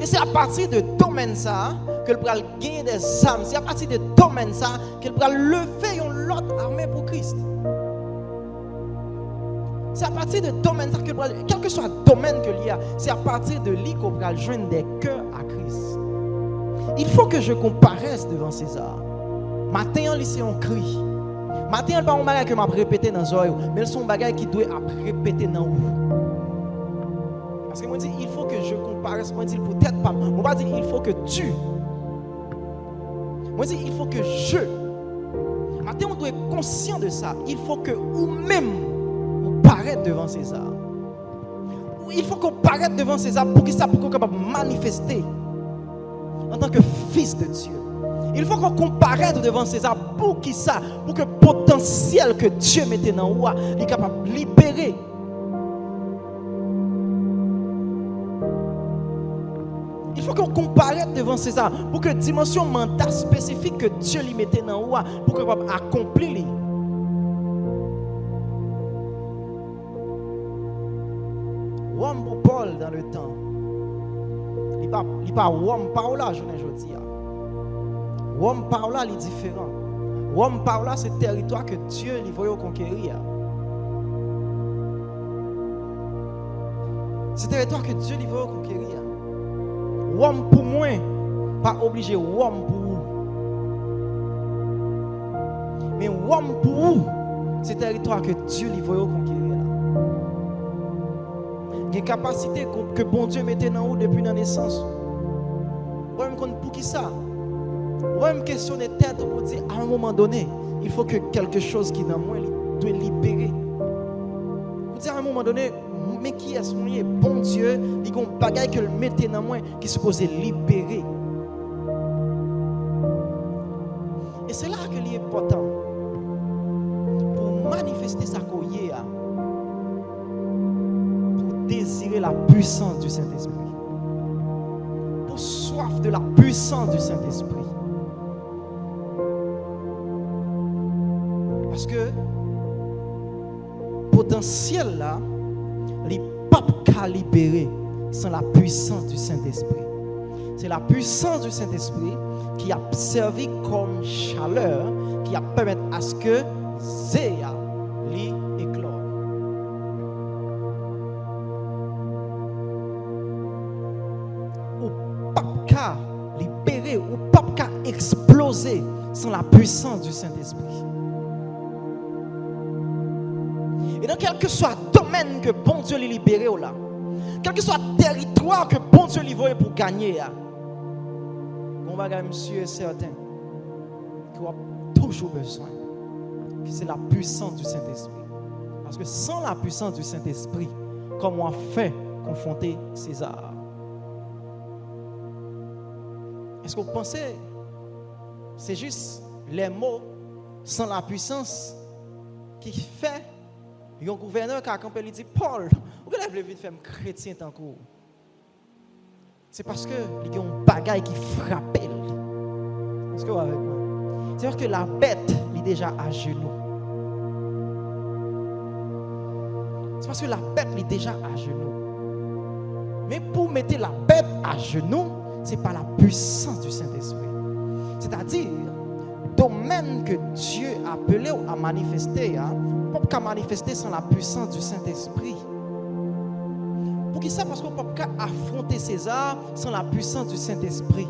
Et c'est à partir de domaine ça qu'elle pourra gagner des âmes. C'est à partir de domaine ça qu'elle pourra lever une autre armée pour Christ. C'est à partir de domaine ça qu'elle pourra, quel que soit le domaine que l'il y a, c'est à partir de lui qu'on pourra joindre des cœurs à Christ. Il faut que je comparaisse devant César. Matin, c'est un cri. Matin, ce n'est pas un bagage que je vais répéter dans les oreilles, mais c'est un bagage qui doit répéter dans vous. Parce que moi, je dis, il faut que je comparaisse. Moi, je dis, peut-être pas. Moi, je dis, il faut que tu. Moi, je dis, il faut que je. Matin, on doit être conscient de ça. Il faut que vous-même, vous paraître devant César. Il faut qu'on paraisse devant César pour qu'on soit capable de manifester en tant que fils de Dieu. Il faut qu'on comparaisse devant César pour qui ça, pour que le potentiel que Dieu mettait dans nous est capable de libérer. Il faut qu'on comparaisse devant César pour que la dimension mentale spécifique que Dieu lui mettait dans nous pour qu'on capable accomplir. Homme pour Paul dans le temps. Il n'est pas homme par là, je ne dis pas. Homme par là, il est différent. Homme par là, c'est le territoire que Dieu lui veut conquérir. C'est le territoire que Dieu lui veut conquérir. Homme pour moi, pas obligé homme pour vous. Mais homme pour vous, c'est le territoire que Dieu lui veut conquérir. Il y a une capacité que bon Dieu mettait dans vous depuis la naissance. Vous me pour qui ça? Vous me questionner tête pour dire à un moment donné, il faut que quelque chose qui est dans moi doit libérer. Vous dire à un moment donné, mais qui est-ce que bon Dieu, il y a un bagage que le mettait dans moi qui est supposé libérer. Et c'est là que c'est important pour manifester sa collier, pour désirer la puissance du Saint-Esprit, pour soif de la puissance du Saint-Esprit. Parce que potentiel là, les papes qu'à libérer sans la puissance du Saint-Esprit. C'est la puissance du Saint-Esprit qui a servi comme chaleur, qui a permis à ce que Zéa l'y éclore. Ou pape qu'à libérer, ou pape qu'à exploser sans la puissance du Saint-Esprit. Et dans quel que soit le domaine que bon Dieu lui libéré, quel que soit le territoire que bon Dieu lui veut pour gagner, on va gagner, monsieur est certain qu'il a toujours besoin, que c'est la puissance du Saint-Esprit. Parce que sans la puissance du Saint-Esprit, comme on a fait confronter César, est-ce que vous pensez c'est juste les mots sans la puissance qui fait Il y a un gouverneur qui a campé, il dit Paul, pourquoi vous voulez faire un chrétien tant que c'est parce que il y a un bagaille qui frappe. Est-ce que vous avec moi? C'est-à-dire que la bête est déjà à genoux. C'est parce que la bête est déjà à genoux. Mais pour mettre la bête à genoux, ce n'est pas la puissance du Saint-Esprit. C'est-à-dire, domaine que Dieu a appelé à manifester, on ne peut pas manifester sans la puissance du Saint-Esprit. Pour qui ça? Parce qu'on ne peut pas affronter César sans la puissance du Saint-Esprit.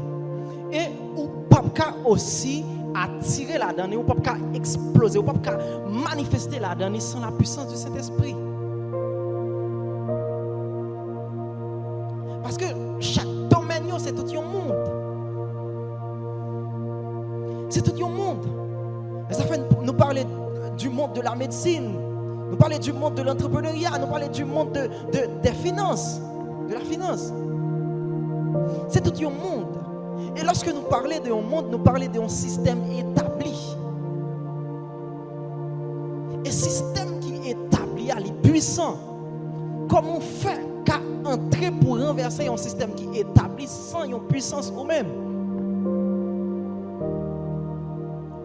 Et on ne peut pas aussi attirer la donne, on ne peut pas exploser, on ne peut pas manifester la donne sans la puissance du Saint-Esprit. Parce que chaque domaine, c'est tout un monde. C'est tout un monde. Et ça fait nous parler du monde de la médecine, nous parler du monde de l'entrepreneuriat, nous parler du monde des finances, de la finance. C'est tout un monde. Et lorsque nous parlons d'un monde, nous parlons d'un système établi. Et système qui est établi, il est puissant. Comment on fait qu'à entrer pour renverser un système qui est établi sans une puissance ou même?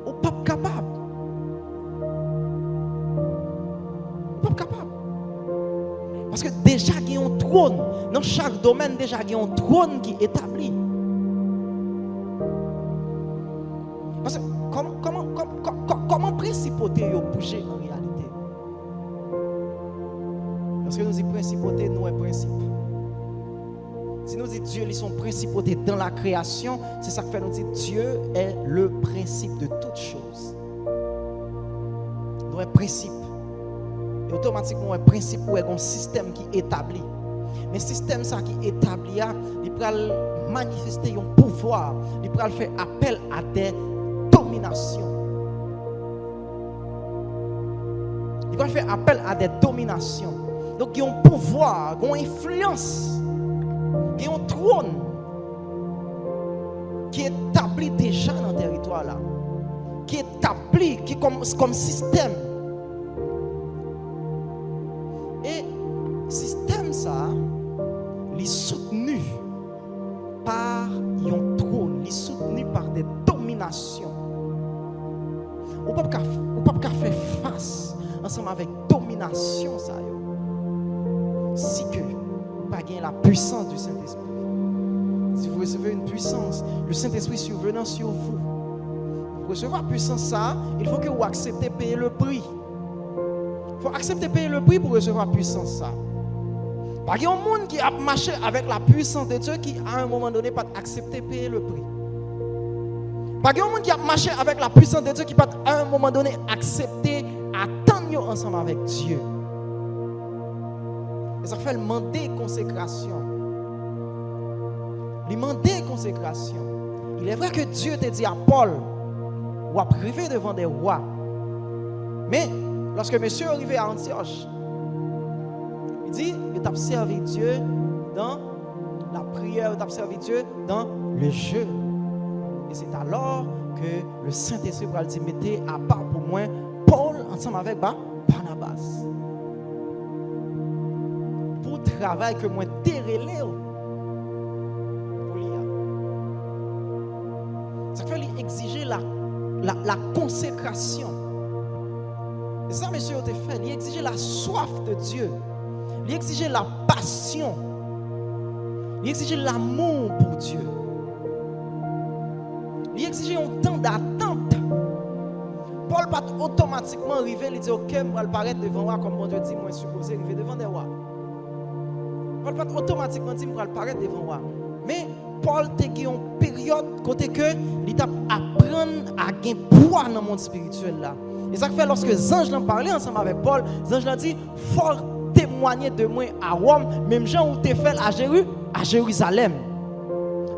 On n'est pas capable. On n'est pas capable. Parce que déjà il y a un trône. Dans chaque domaine, déjà il y a un trône qui est établi. Parce que comment principauté bouger en réalité? Parce que nous disons principauté, nous est principe. Si nous disons Dieu, ils sont principautés dans la création, c'est ça que fait nous dire Dieu est le principe de toutes choses. Nous est principe. Et automatiquement, un principe ou un système qui est établi. Mais le système ça qui est établi, il peut manifester un pouvoir, il peut faire appel à des dominations. Il peut faire appel à des dominations. Donc, il y a un pouvoir, il y a une influence, il y a un trône qui est établi déjà dans le territoire là, qui est établi, qui est comme système. Et système ça, il est soutenu par un trône, il est soutenu par des dominations. On ne peut pas faire face ensemble avec domination ça. Si que vous n'avez pas la puissance du Saint-Esprit. Si vous recevez une puissance, le Saint-Esprit survenant sur vous, pour recevoir la puissance ça, il faut que vous acceptez de payer le prix. Il faut accepter de payer le prix pour recevoir la puissance ça. Parce qu'il y a un monde qui a marché avec la puissance de Dieu qui à un moment donné pas accepté de payer le prix. Parce qu'il y a un monde qui a marché avec la puissance de Dieu qui pas à un moment donné accepté attendre ensemble avec Dieu. Et ça fait demander consécration. Il demander consécration. Il est vrai que Dieu te dit à Paul, ou à priver devant des rois. Mais lorsque monsieur est arrivé à Antioche, il dit, il t'a servi Dieu dans la prière, il t'a servi Dieu dans le jeu. Et c'est alors que le Saint-Esprit va dire, mettez à part pour moi Paul ensemble avec Barnabas. Pour travail que moi dérélé. Ça fait exiger la consécration. Et ça, monsieur, il fait. Il exigeait la soif de Dieu. Il exigeait la passion. Il exigeait l'amour pour Dieu. Il exigeait un temps d'attente. Paul pas automatiquement arriver, il dit ok, je vais apparaître devant moi comme mon Dieu dit, moi supposé arriver devant des rois. Paul pas automatiquement dit, je vais apparaître devant moi. Mais Paul a eu une période côté que il t'a apprendre à gagner poids dans le monde spirituel là. Et ça fait lorsque les anges l'ont parlé ensemble avec Paul, les anges l'ont dit fort témoigner de moi à Rome, même gens où tu fait à Jérusalem.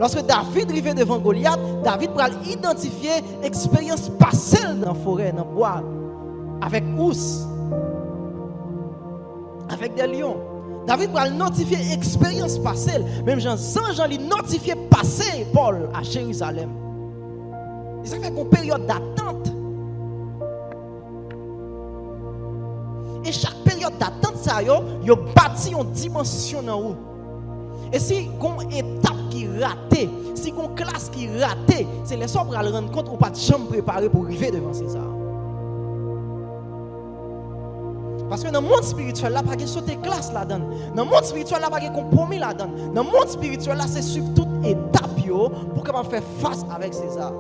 Lorsque David arrivait devant Goliath, David va identifier l'expérience passée dans la forêt, dans le bois, avec ours, avec des lions. David va notifier l'expérience passée, même Jean lui notifier passé Paul à Jérusalem. Et ça fait une période d'attente. Et chaque période ça yo bâti une dimension dans où. Et si gon étape qui ratée, si gon classe qui ratée, c'est les gens pour le rendre compte ou pas de chambre préparée pour arriver devant César. Parce que dans le monde spirituel, là, pas de sauter classe là-dedans. Dans le monde spirituel, là, pas de compromis là-dedans. Dans le monde spirituel, là, c'est suivre toute étape pour capable faire face avec César.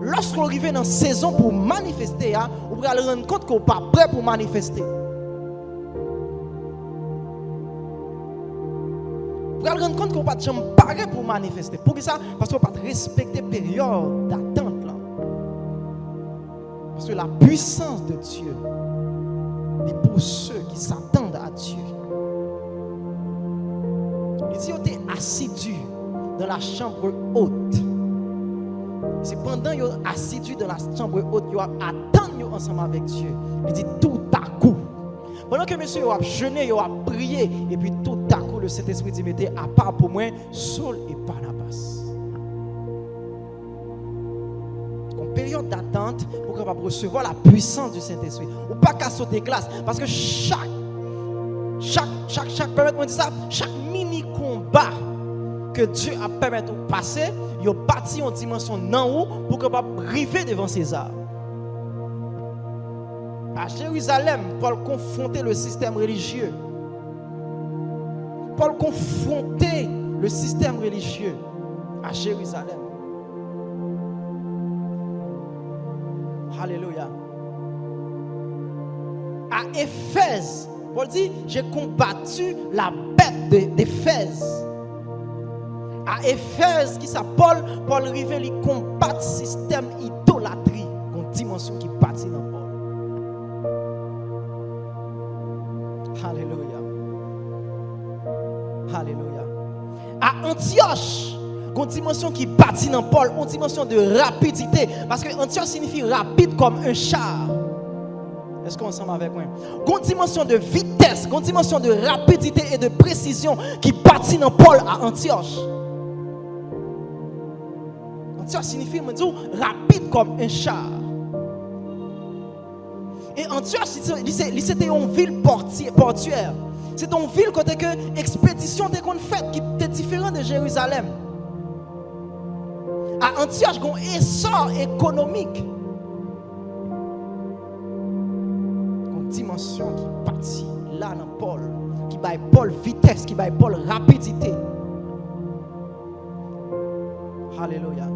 Lorsqu'on arrive dans la saison pour manifester, on va se rendre compte qu'on n'est pas prêt pour manifester. On va se rendre compte qu'on n'est pas prêt pour manifester. Pour ça? Parce qu'on ne peut pas respecter la période d'attente. Là. Parce que la puissance de Dieu est pour ceux qui s'attendent à Dieu. Il dit qu'on est assidu dans la chambre haute. C'est pendant qu'ils sont assidus dans la chambre haute, ils attendent ensemble avec Dieu. Il dit tout à coup. Pendant que monsieur a jeûné, il a prié, et puis tout à coup, le Saint-Esprit dit mettez à part pour moi Saul et Barnabas. Une période d'attente pour qu'on va recevoir la puissance du Saint-Esprit. Ou pas qu'à sauter classe, parce que chaque permettez-moi de dire ça, chaque mini combat que Dieu a permis de passer, il a bâti en dimension non haut pour qu'on puisse arriver devant César. À Jérusalem, Paul confrontait le système religieux. Paul confrontait le système religieux à Jérusalem. Alléluia. À Éphèse, Paul dit, j'ai combattu la bête d'Éphèse. À Éphèse, qui ça Paul arrive, il combat le système idolâtrie, une dimension qui bâtit dans Paul. Alléluia. Alléluia. À Antioche, une dimension qui bâtit dans Paul, une dimension de rapidité, parce que Antioche signifie rapide comme un char. Est-ce qu'on est ensemble avec moi? Une dimension de vitesse, une dimension de rapidité et de précision qui bâtit dans Paul à Antioche. Antioche signifie rapide comme un char. Et Antioche, c'était une ville portuaire. C'est une ville côté que l'expédition était faite qui était différente de Jérusalem. À Antioche, il y a un essor économique. Une dimension qui bâtit là dans Paul, qui baille Paul vitesse, qui baille Paul rapidité. Alléluia.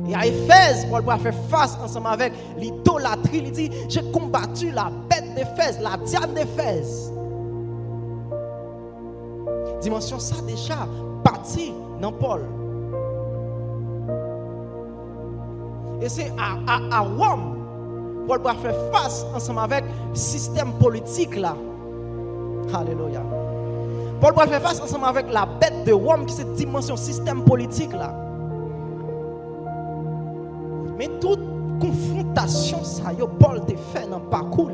Et à Éphèse, Paul va faire face ensemble avec l'idolâtrie. Il dit, j'ai combattu la bête d'Éphèse, la diable d'Éphèse. Dimension ça déjà bâti dans Paul. Et c'est à Rome, Paul va faire face ensemble avec le système politique là. Alléluia. Paul va faire face ensemble avec la bête de Rome, qui est cette dimension système politique là. Mais toute confrontation, ça y est, Paul te fait dans le parcours.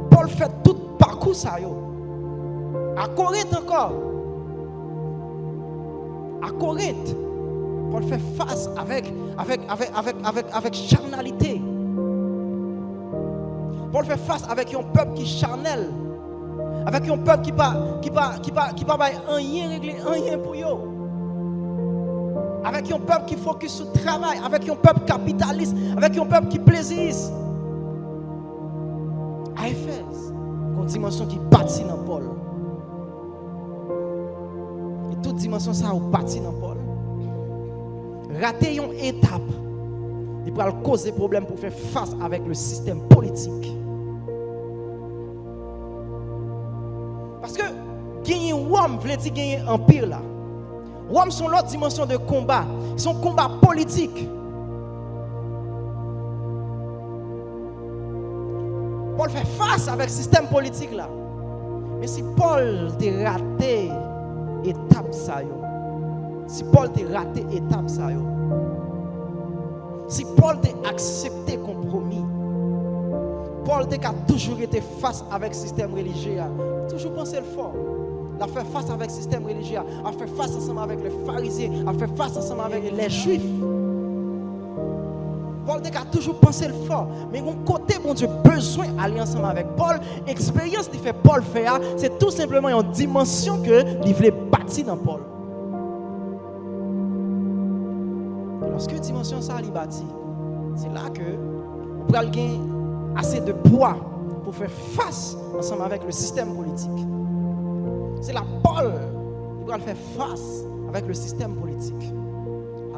Paul fait tout parcours, ça y est. À Corinthe encore. À Corinthe, Paul fait face avec charnalité. Paul fait face avec un peuple qui est charnel. Avec un peuple qui pas rien régler, rien pour eux. Avec un peuple qui focus sur le travail, avec un peuple capitaliste, avec un peuple qui plaisise. À Éphèse, une dimension qui bâtit dans Paul. Et toute dimension ça bâtit dans Paul. Rater une étape, il va causer des problèmes pour faire face avec le système politique. Parce que gagner Rome veut dire gagner un empire là. Rome sont l'autre dimension de combat. Ils sont combat politique. Paul fait face avec le système politique là. Mais si Paul t'a raté étape ça yo. Si Paul t'a raté étape ça yo. Si Paul t'a accepté compromis. Paul t'a toujours été face avec le système religieux. Toujours pensé le fort. A fait face avec le système religieux, a fait face ensemble avec les pharisiens, a fait face ensemble avec les juifs. Paul a toujours pensé le fort. Mais mon côté, bon Dieu, besoin d'aller ensemble avec Paul. Expérience qui fait Paul faire, c'est tout simplement une dimension que il voulait bâtir dans Paul. Lorsque dimension ça il bâtit, c'est là que on peut gagner assez de poids pour faire face ensemble avec le système politique. C'est là Paul qui doit faire face avec le système politique.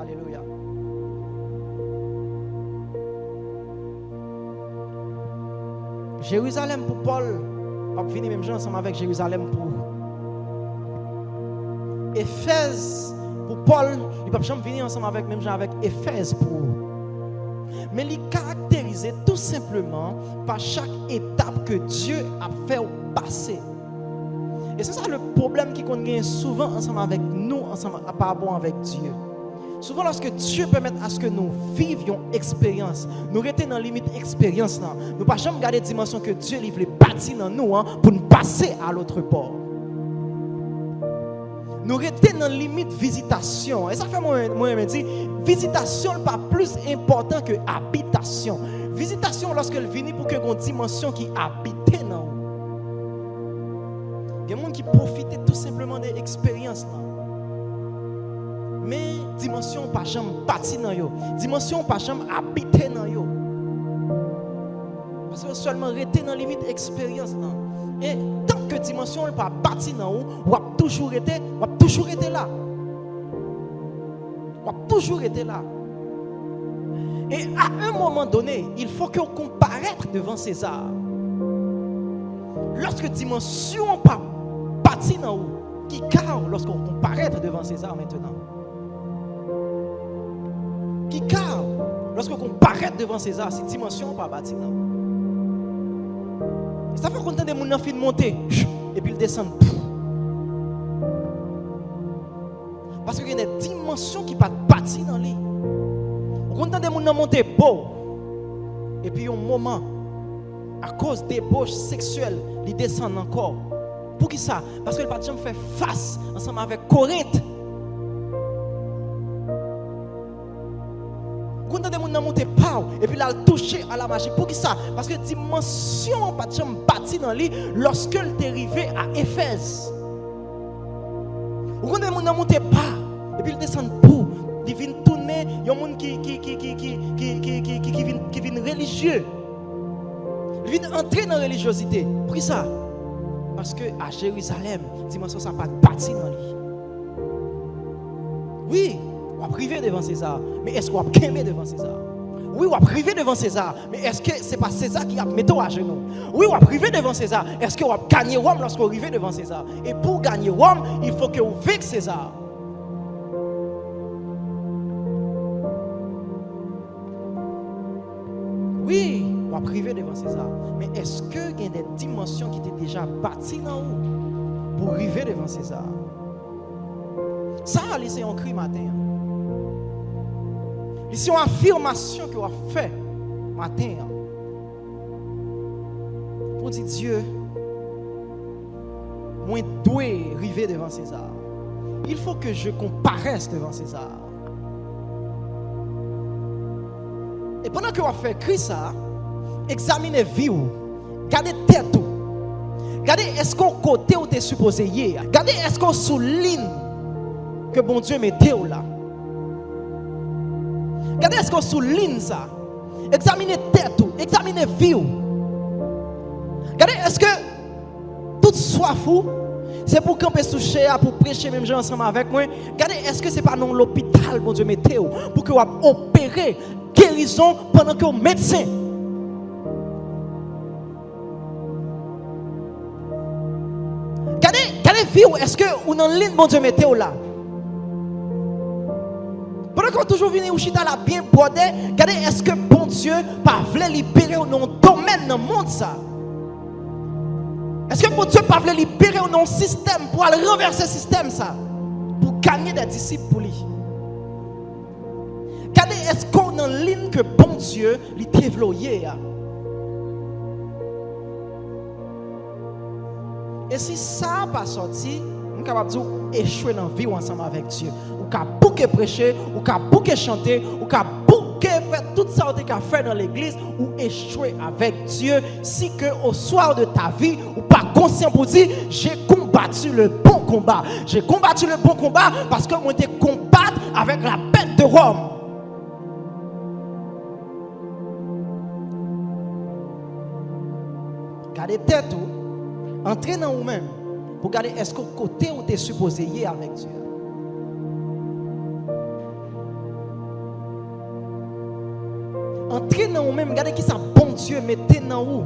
Alléluia. Jérusalem pour Paul, on va finir même gens ensemble avec Jérusalem pour Éphèse pour Paul, il ne peut jamais venir ensemble avec même gens avec Éphèse pour. Mais il est caractérisé tout simplement par chaque étape que Dieu a fait passer. Et c'est ça le problème qui gagne souvent ensemble avec nous, ensemble par rapport avec Dieu. Souvent lorsque Dieu permet à ce que nous vivions expérience, nous restons dans la limite expérience, nous ne pouvons jamais garder la dimension que Dieu voulait bâtir dans nous pour nous passer à l'autre bord. Nous restons dans la limite visitation. Et ça fait moi me dire, visitation n'est pas plus important que habitation. Visitation lorsqu'elle vient pour que une dimension qui habite dans nous. Il y a des gens qui profitent tout simplement de l'expérience. Mais dimension pas jamais bâti dans yo. Dimension pas jamais habité dans yo. Parce que seulement rester dans limite expérience là. Et tant que dimension n'est pas bâti dans vous, vous avez toujours été là. Vous avez toujours été là. Et à un moment donné, il faut que vous comparaître devant César. Lorsque dimension n'est pas bâti dans vous, qui car lorsqu'on comparaître devant César maintenant. Qui car lorsqu'on comparaître devant César, cette dimension n'est pas bâti dans vous. Ça fait qu'on entend des gens qui monter et puis ils descendent. Parce qu'il y a des dimensions qui ne sont pas bâties dans lui. On entend des gens monter beau et puis un moment, à cause des débauches sexuelles, ils descendent encore. Pour qui ça? Parce que le patron fait face ensemble avec Corinthe. Quand des gens montent pas et puis là touché à la magie. Pour qui ça? Parce que dimension pas de bâti dans lui lorsque il est arrivé à Éphèse. Quand des gens montent pas et puis ils descendent pour, ils viennent tourner, il y a des gens qui viennent religieux. Ils viennent entrer dans la religiosité. Pour qui ça? Parce que à Jérusalem, dimension ça pas bâti dans lui. Oui. On va priver devant César, mais est-ce qu'on va quémer devant César? Oui, on va priver devant César, mais est-ce que ce n'est pas César qui a mis à genoux? Oui, on va priver devant César, est-ce qu'on va gagner Rome lorsqu'on arrive devant César? Et pour gagner Rome, il faut que vous viviez César. Oui, on va priver devant César, mais est-ce qu'il y a des dimensions qui étaient déjà bâties dans vous pour arriver devant César? Ça, c'est un cri matin. C'est une affirmation que vous avez fait matin. Pour dire Dieu, moi je dois arriver devant César. Il faut que je comparaisse devant César. Et pendant que vous avez fait Christ ça, examinez vie, gardez tête. Regardez est-ce qu'on côté où tu es supposé y. Regardez est-ce qu'on souligne que bon Dieu mette là. Regardez est-ce qu'on souligne ça. Examinez tête, examinez vie. Regardez est-ce que toute soif c'est pour camper sous chair, pour prêcher même gens ensemble avec moi. Regardez est-ce que c'est pas dans l'hôpital bon Dieu mette pour que vous opérer guérison pendant que vous médecin. Regardez vie est-ce que ou dans ligne bon Dieu mette là. Pendant qu'on toujours venu au chita là bien bordé, regardez est-ce que bon Dieu pas voulait libérer ou non domaine dans le monde ça? Est-ce que bon Dieu pas voulait libérer ou non système pour aller renverser le système ça? Pour gagner des disciples pour lui. Regardez est-ce qu'on en ligne que bon Dieu lui développé. Et si ça n'a pas sorti, on est capable de échouer dans la vie ensemble avec Dieu. Ou qu'à bouquer prêcher, ou qu'à bouquer chanter, ou qu'à bouquer manquer faire tout ça que tu as fait dans l'église ou échouer avec Dieu si que au soir de ta vie ou pas conscient pour dire j'ai combattu le bon combat. J'ai combattu le bon combat parce que moi j'étais combattre avec la bête de Rome. Gardez tête ou entrez dans vous-même pour regarder est-ce que côté où tu es supposé y aller avec Dieu. Entrez dans vous-même, regardez qui ça bon Dieu mettez dans vous.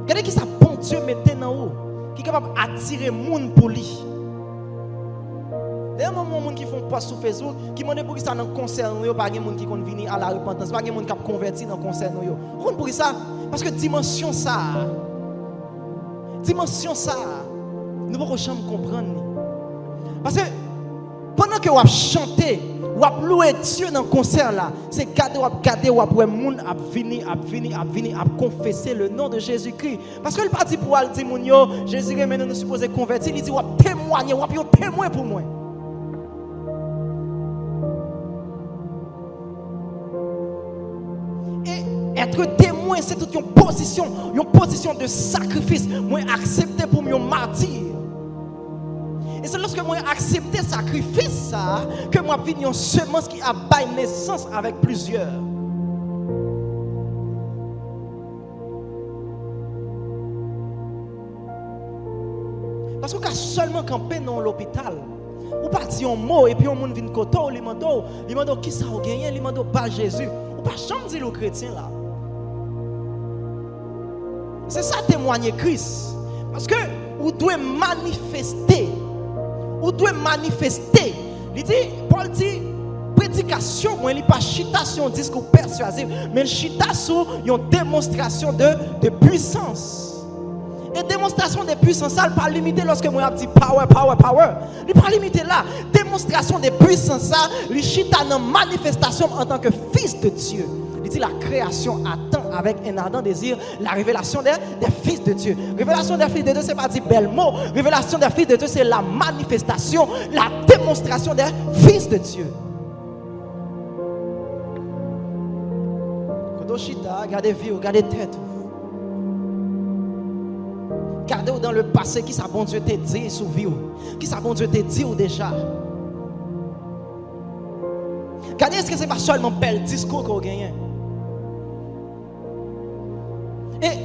Regardez qui ça bon Dieu mettez dans vous. Qui est capable d'attirer monde pour lui. D'ailleurs, il y a des gens qui font post sur Facebook qui demandent pour ça dans le concert, il n'y a pas de gens qui vont venir à la repentance, pas de gens qui sont convertis dans le concert. Pourquoi pour ça? Parce que dimension ça, nous ne pouvons jamais comprendre. Parce que pendant que vous chantez, vous louez Dieu dans le concert là, c'est garder, vous avez monde à venir, à confesser le nom de Jésus-Christ. Parce que le parti pour aller dire, Jésus est maintenant supposé convertir, il dit, vous témoigner, vous avez témoin pour moi. Être témoin, c'est toute une position de sacrifice. Moi, accepter pour mon martyr. Et c'est lorsque moi accepter sacrifice ça que moi vis une semence qui a bail naissance avec plusieurs. Parce qu'on a seulement campé dans l'hôpital. Ou pas dire un mot et puis on vient côté, il demande qui ça a gagné, il demande pas Jésus. Ou pas jamais dire aux chrétiens là. C'est ça témoigner Christ. Parce que vous devez manifester. Vous devez manifester. Il dit, Paul dit, prédication, il n'est pas chita sur un discours persuasif, mais chita sur une démonstration de puissance. Et démonstration de puissance, ça n'est pas limité lorsque moi je dis power. Il n'est pas limité là. Démonstration de puissance, ça, il chita dans manifestation en tant que fils de Dieu. Il dit la création attend avec un ardent désir la révélation des fils de Dieu. Révélation des fils de Dieu, ce n'est pas dire bel mot. Révélation des fils de Dieu, c'est la manifestation, la démonstration des fils de Dieu. Quand on chita, regardez vie, regardez tête. Regardez dans le passé qui ça bon Dieu t'a dit sur vie. Qui ça bon Dieu t'a dit déjà. Regardez, est-ce que ce n'est pas seulement bel discours qu'on gagne. Et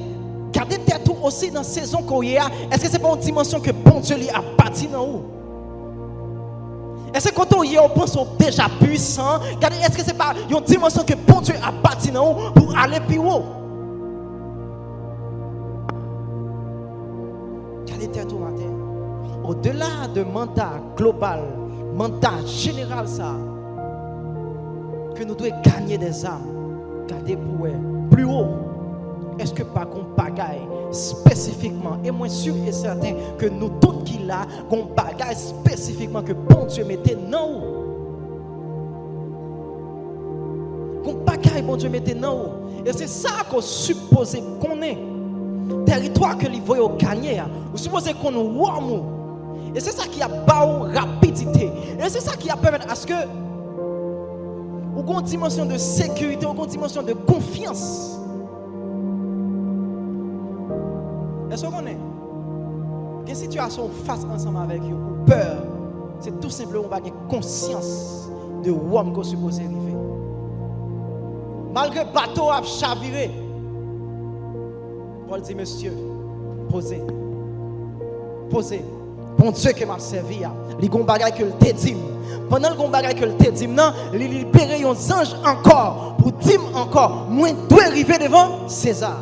gardez tête aussi dans la saison qu'on y a. Est-ce que ce n'est pas une dimension que bon Dieu lui a bâti dans vous? Est-ce que quand on y est, on pense déjà puissant? Regardez, est-ce que ce n'est pas une dimension que bon Dieu a bâti dans vous pour aller plus haut? Gardez tête au matin. Au-delà de mandat global, mandat général, ça, que nous devons gagner des âmes. Gardez pour plus haut. Est-ce que pas qu'on bagaille spécifiquement, et moi sûr et certain que nous tous qui là, qu'on bagaille spécifiquement que bon Dieu mettait non. Qu'on bagaille bon Dieu mettait non. Et c'est ça qu'on suppose qu'on est. Territoire que les voyons gagner, vous supposez qu'on nous. Et c'est ça qui a bas rapidité. Et c'est ça qui a permis à ce que ou une dimension de sécurité, ou une dimension de confiance. Est-ce qu'on est? Quelle situation face ensemble avec vous, ou peur, c'est tout simplement pas une conscience de l'homme qu'on suppose arriver. Malgré le bateau a chaviré, Paul dit, monsieur, posez. Bon Dieu qui m'a servi, il y a un bagage que le dit. Pendant le bagage que le dit, il libère un ange encore pour dire encore, moi, je dois arriver devant César.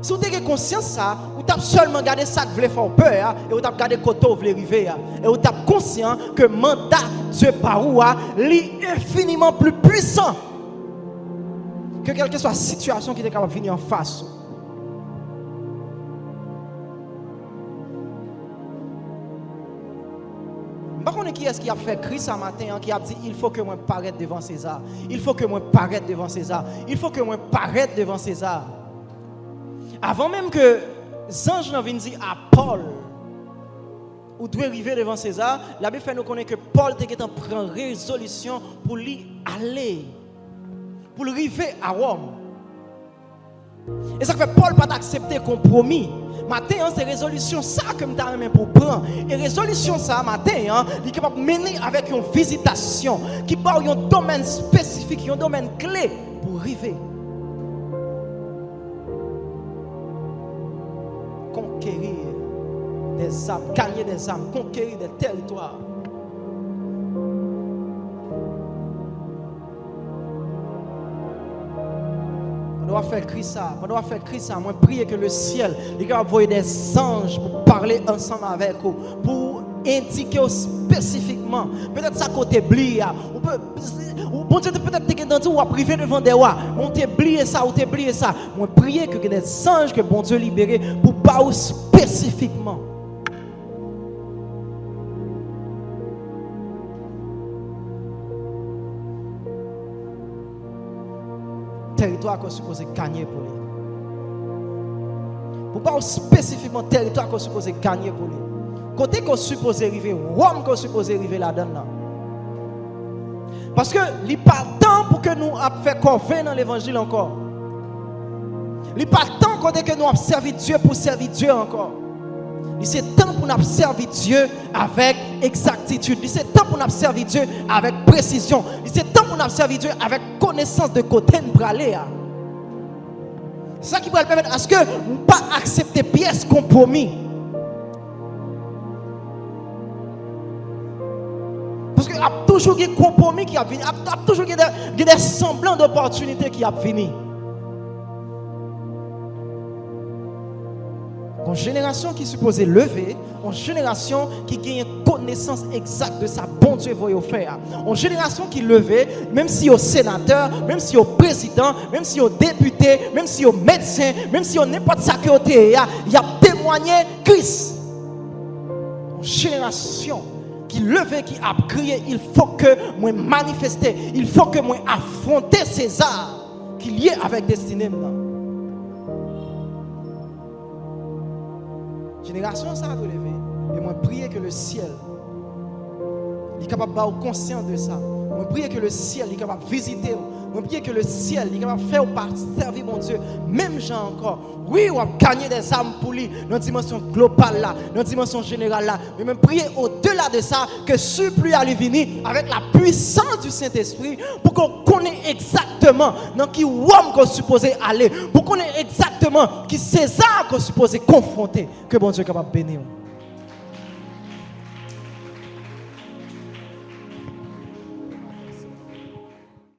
Si vous avez conscience de ça, vous avez seulement gardé ça que vous voulez faire peur, et vous avez gardé côté où vous voulez arriver, et vous avez conscient que le mandat Dieu par où est infiniment plus puissant que quelle que soit la situation qui est capable de venir en face. Je ne sais pas qui est-ce qui a fait cri ce matin, qui a dit il faut que moi paraisse devant César. Il faut que moi paraisse devant César. Il faut que moi paraisse devant César. Avant même que les anges viennent dire à Paul, ou doit arriver devant César, la Bible fait nous connaître que Paul était en prend résolution pour lui aller, pour lui arriver à Rome. Et ça fait Paul pas d'accepter compromis. Matin, c'est résolution ça que je t'ai pour prendre. Et résolution ça, matin, il est capable de mener avec une visitation qui parle d'un domaine spécifique, un domaine clé pour arriver. Conquérir des âmes, gagner des âmes, conquérir des territoires. On doit faire cri ça, moi prier que le ciel, il va envoyer des anges pour parler ensemble avec vous, pour indiquer spécifiquement, peut-être ça côté blia, ou bon Dieu peut-être que dans tout ou privé devant des rois, on t'oublier ça ou t'oublier ça, moi prier que des anges que bon Dieu libéré pour parler spécifiquement. Territoire qu'on supposé gagner pour lui. Pour pas spécifiquement territoire qu'on supposé gagner pour lui. Côté qu'on supposé arriver, Rome qu'on supposé arriver là-dedans. Parce que il pas temps pour que nous fait convaincre dans l'évangile encore. Il pas temps côté que nous avons servi Dieu pour servir Dieu encore. C'est temps pour nous servir Dieu avec exactitude. C'est temps pour nous servir Dieu avec précision. C'est temps pour nous servir Dieu avec connaissance de côté pour aller. C'est ça qui va permettre à ce que nous ne pas accepter pièce compromis. Parce qu'il y a toujours des compromis qui a fini. Il y a toujours des semblants d'opportunités qui a fini. Une génération qui est supposée lever, une génération qui gagne connaissance exacte de sa bon Dieu va faire. Une génération qui levée, même si au sénateur, même si au président, même si au député, même si au médecin, même si au n'importe ça que il y a témoigné Christ. Une génération qui levée, qui a crié, il faut que moi manifester, il faut que moi affronter César qui lié avec destinée. Génération ça doit lever. Et moi prier que le ciel est capable d'être conscient de ça. Moi prier que le ciel est capable de visiter. Moi prier que le ciel est capable de faire servir mon Dieu. Même gens encore. Oui, on va gagner des âmes pour lui dans une dimension globale là, dans une dimension générale là. Mais même prier au-delà de ça que surplus à lui venir avec la puissance du Saint-Esprit pour qu'on connaisse exactement dans qui homme qu'on supposé aller, pour qu'on ait exactement qui César qu'on supposé confronter, que bon Dieu est capable de bénir.